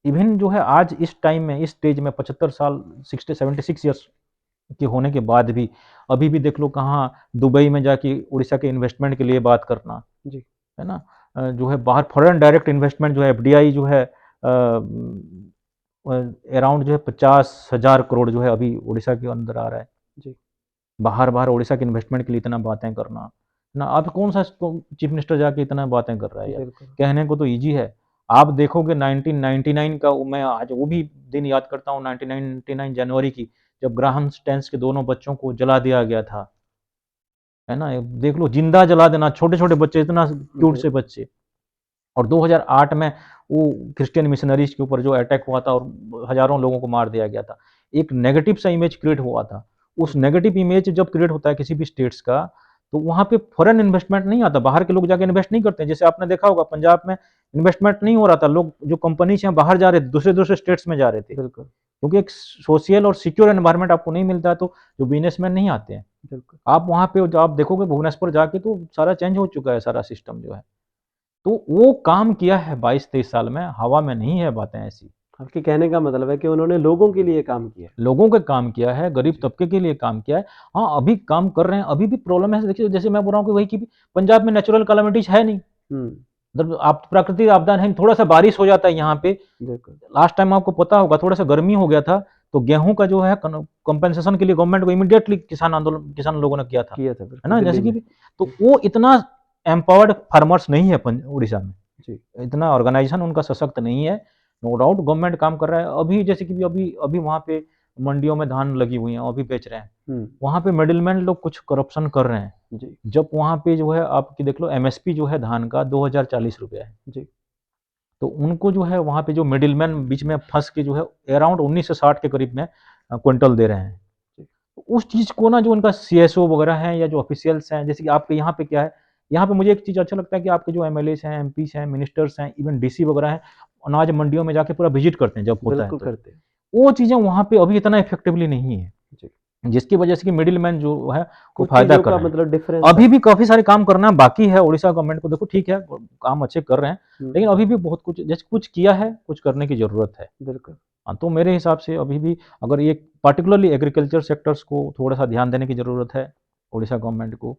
[SPEAKER 2] इवन जो है आज इस टाइम में इस स्टेज में 75 साल 76 के होने के बाद भी अभी भी देख लो कहाँ दुबई में जाके उड़ीसा के इन्वेस्टमेंट के लिए बात करना,
[SPEAKER 1] जी
[SPEAKER 2] है ना? जो है बाहर फॉरेन डायरेक्ट इन्वेस्टमेंट जो है एफडीआई जो है अराउंड जो है 50,000 करोड़ जो है अभी उड़ीसा के अंदर आ रहा है।
[SPEAKER 1] जी
[SPEAKER 2] बाहर बाहर उड़ीसा के इन्वेस्टमेंट के लिए इतना बातें करना, है ना? आप कौन सा चीफ मिनिस्टर जाके इतना बातें कर रहा है यार?
[SPEAKER 1] बिल्कुल
[SPEAKER 2] कहने को तो ईजी है। आप देखोगे 1999 का मैं आज वो भी दिन याद करता हूँ, 1999 जनवरी की, जब ग्राहम स्टेंस के दोनों बच्चों को जला दिया गया था, है ना? देख लो जिंदा जला देना, छोटे छोटे बच्चे, इतना क्यूट
[SPEAKER 1] जी
[SPEAKER 2] से बच्चे। और 2008 में वो क्रिश्चियन मिशनरीज के ऊपर जो अटैक हुआ था और हजारों लोगों को मार दिया गया था, एक नेगेटिव सा इमेज क्रिएट हुआ था। उस
[SPEAKER 1] बिल्कुल
[SPEAKER 2] नेगेटिव इमेज जब क्रिएट होता है किसी भी स्टेट्स का, तो वहाँ पे फॉरेन इन्वेस्टमेंट नहीं आता, बाहर के लोग जाके इन्वेस्ट नहीं करते हैं। जैसे आपने देखा होगा पंजाब में इन्वेस्टमेंट नहीं हो रहा था, लोग जो कंपनीज हैं बाहर जा रहे थे, दूसरे दूसरे स्टेट्स में जा रहे थे,
[SPEAKER 1] बिल्कुल
[SPEAKER 2] क्योंकि एक सोशल और सिक्योर एनवायरनमेंट आपको नहीं मिलता है, तो जो बिजनेसमैन नहीं आते हैं।
[SPEAKER 1] बिल्कुल
[SPEAKER 2] आप वहाँ पे जो आप देखोगे भुवनेश्वर जाके तो सारा चेंज हो चुका है, सारा सिस्टम जो है। तो वो काम किया है 22-23 साल में, हवा में नहीं है बातें ऐसी।
[SPEAKER 1] आपके कहने का मतलब है कि उन्होंने लोगों के लिए काम किया
[SPEAKER 2] लोगों के काम किया है, गरीब
[SPEAKER 1] जी
[SPEAKER 2] तबके के लिए काम किया है। हाँ, अभी काम कर रहे हैं, अभी भी प्रॉब्लम है। देखिए जैसे मैं बोल रहा हूँ कि वही कि पंजाब में नेचुरल कैलामिटीज़ है नहीं।
[SPEAKER 1] हम्म
[SPEAKER 2] मतलब आप प्राकृतिक आपदा नहीं, थोड़ा-सा बारिश हो जाता है यहाँ पे।
[SPEAKER 1] बिल्कुल
[SPEAKER 2] लास्ट टाइम आपको पता होगा थोड़ा-सा गर्मी हो गया था, तो गेहूँ का जो है कंपनसेशन के लिए गवर्नमेंट को इमीडिएटली किसान लोगों ने किया था।
[SPEAKER 1] किया था
[SPEAKER 2] है
[SPEAKER 1] बिल्कुल
[SPEAKER 2] ना?
[SPEAKER 1] दिल्ली
[SPEAKER 2] जैसे कि
[SPEAKER 1] में
[SPEAKER 2] भी तो वो इतना एम्पावर्ड फार्मर्स नहीं है उड़ीसा में।
[SPEAKER 1] जी
[SPEAKER 2] इतना ऑर्गेनाइजेशन उनका सशक्त नहीं है। नो डाउट गवर्नमेंट काम कर रहा है। अभी जैसे कि अभी अभी वहाँ पे मंडियों में धान लगी हुई है, अभी बेच रहे हैं।
[SPEAKER 1] हम्म
[SPEAKER 2] वहाँ पे मिडिलमैन लोग कुछ करप्शन कर रहे हैं।
[SPEAKER 1] जी
[SPEAKER 2] जब वहाँ पे जो है आपकी देख लो एमएसपी जो है धान का 2040 रुपया है।
[SPEAKER 1] जी
[SPEAKER 2] तो उनको जो है वहाँ पे जो मिडिलमैन बीच में फँस के जो है अराउंड 19 से 60 के करीब में क्विंटल दे रहे हैं। तो उस चीज़ को ना जो उनका सीएसओ वगैरह हैं या जो ऑफिशियल्स हैं, जैसे कि आपके यहाँ पे क्या है, यहाँ पे मुझे एक चीज़ अच्छा लगता है कि आपके जो एमएलएज़ हैं, एमपीज़ हैं, मिनिस्टर्स हैं, इवन डीसी वगैरह हैं, अनाज मंडियों में जाके पूरा विज़िट करते हैं जब होता है
[SPEAKER 1] बिल्कुल
[SPEAKER 2] तो।
[SPEAKER 1] करते हैं।
[SPEAKER 2] वो चीज़ें वहाँ पे अभी इतना इफेक्टिवली नहीं है,
[SPEAKER 1] जी
[SPEAKER 2] जिसकी वजह से कि मिडलमैन जो है वो
[SPEAKER 1] कुछ
[SPEAKER 2] फ़ायदा
[SPEAKER 1] चीज़ों
[SPEAKER 2] कर
[SPEAKER 1] का
[SPEAKER 2] रहे हैं।
[SPEAKER 1] मतलब डिफरेंस है।
[SPEAKER 2] अभी भी काफ़ी सारे काम करना बाकी है उड़ीसा गवर्नमेंट को, देखो ठीक है, काम अच्छे कर रहे हैं, लेकिन अभी भी बहुत कुछ जैसे कुछ किया है, कुछ करने की ज़रूरत है।
[SPEAKER 1] बिल्कुल।
[SPEAKER 2] हाँ, तो मेरे हिसाब से अभी भी अगर ये पार्टिकुलरली एग्रीकल्चर सेक्टर्स को थोड़ा-सा ध्यान देने की ज़रूरत है, उड़ीसा गवर्नमेंट को।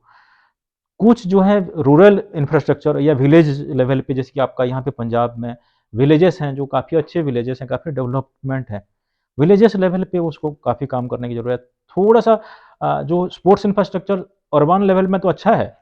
[SPEAKER 2] कुछ जो है रूरल इंफ्रास्ट्रक्चर या विलेज लेवल पे, जैसे कि आपका यहाँ पे पंजाब में विलेजेस हैं, जो काफ़ी अच्छे विलेजेस हैं, काफ़ी डेवलपमेंट है। विलेजेस लेवल पे उसको काफ़ी काम करने की ज़रूरत है। थोड़ा-सा जो स्पोर्ट्स इंफ्रास्ट्रक्चर अर्बन लेवल में तो अच्छा है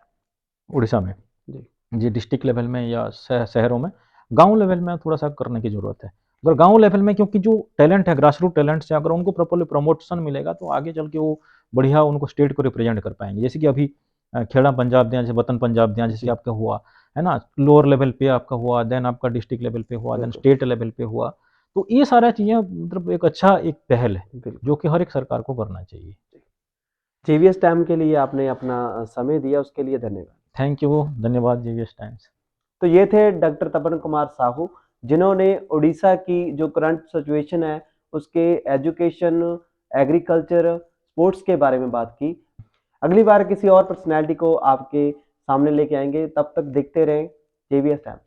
[SPEAKER 2] उड़ीसा में।
[SPEAKER 1] जी
[SPEAKER 2] जी, डिस्ट्रिक्ट लेवल में या शहरों में, गाँव लेवल में थोड़ा-सा करने की ज़रूरत है। अगर
[SPEAKER 1] जी
[SPEAKER 2] गाँव लेवल में, क्योंकि जो टैलेंट है, ग्रासरूट टैलेंट्स हैं, अगर उनको प्रॉपर्ली प्रमोशन मिलेगा तो आगे चल के वो बढ़िया उनको स्टेट को रिप्रेज़ेंट कर पाएँगे। जैसे कि अभी खेड़ा पंजाब दियाँ, जैसे वतन पंजाब दियाँ, जैसे
[SPEAKER 1] जी
[SPEAKER 2] आपका हुआ, है ना? लोअर लेवल पे आपका हुआ, देन आपका डिस्ट्रिक्ट लेवल पे हुआ, देन
[SPEAKER 1] बिल्कुल
[SPEAKER 2] स्टेट लेवल पे हुआ। तो ये सारा चीज़ें मतलब एक अच्छा एक पहल है,
[SPEAKER 1] बिल्कुल।
[SPEAKER 2] जो कि हर एक सरकार को करना चाहिए।
[SPEAKER 1] जेवीएस टाइम के लिए आपने अपना समय दिया उसके लिए धन्यवाद।
[SPEAKER 2] थैंक यू, धन्यवाद जेवीएस टाइम्स।
[SPEAKER 1] तो ये थे डॉक्टर तपन कुमार साहू, जिन्होंने उड़ीसा की जो करंट सिचुएशन है, उसके एजुकेशन, एग्रीकल्चर, स्पोर्ट्स के बारे में बात की। अगली बार किसी और पर्सनैलिटी को आपके सामने लेके आएँगे, तब तक देखते रहें जेवीएस टाइम्स।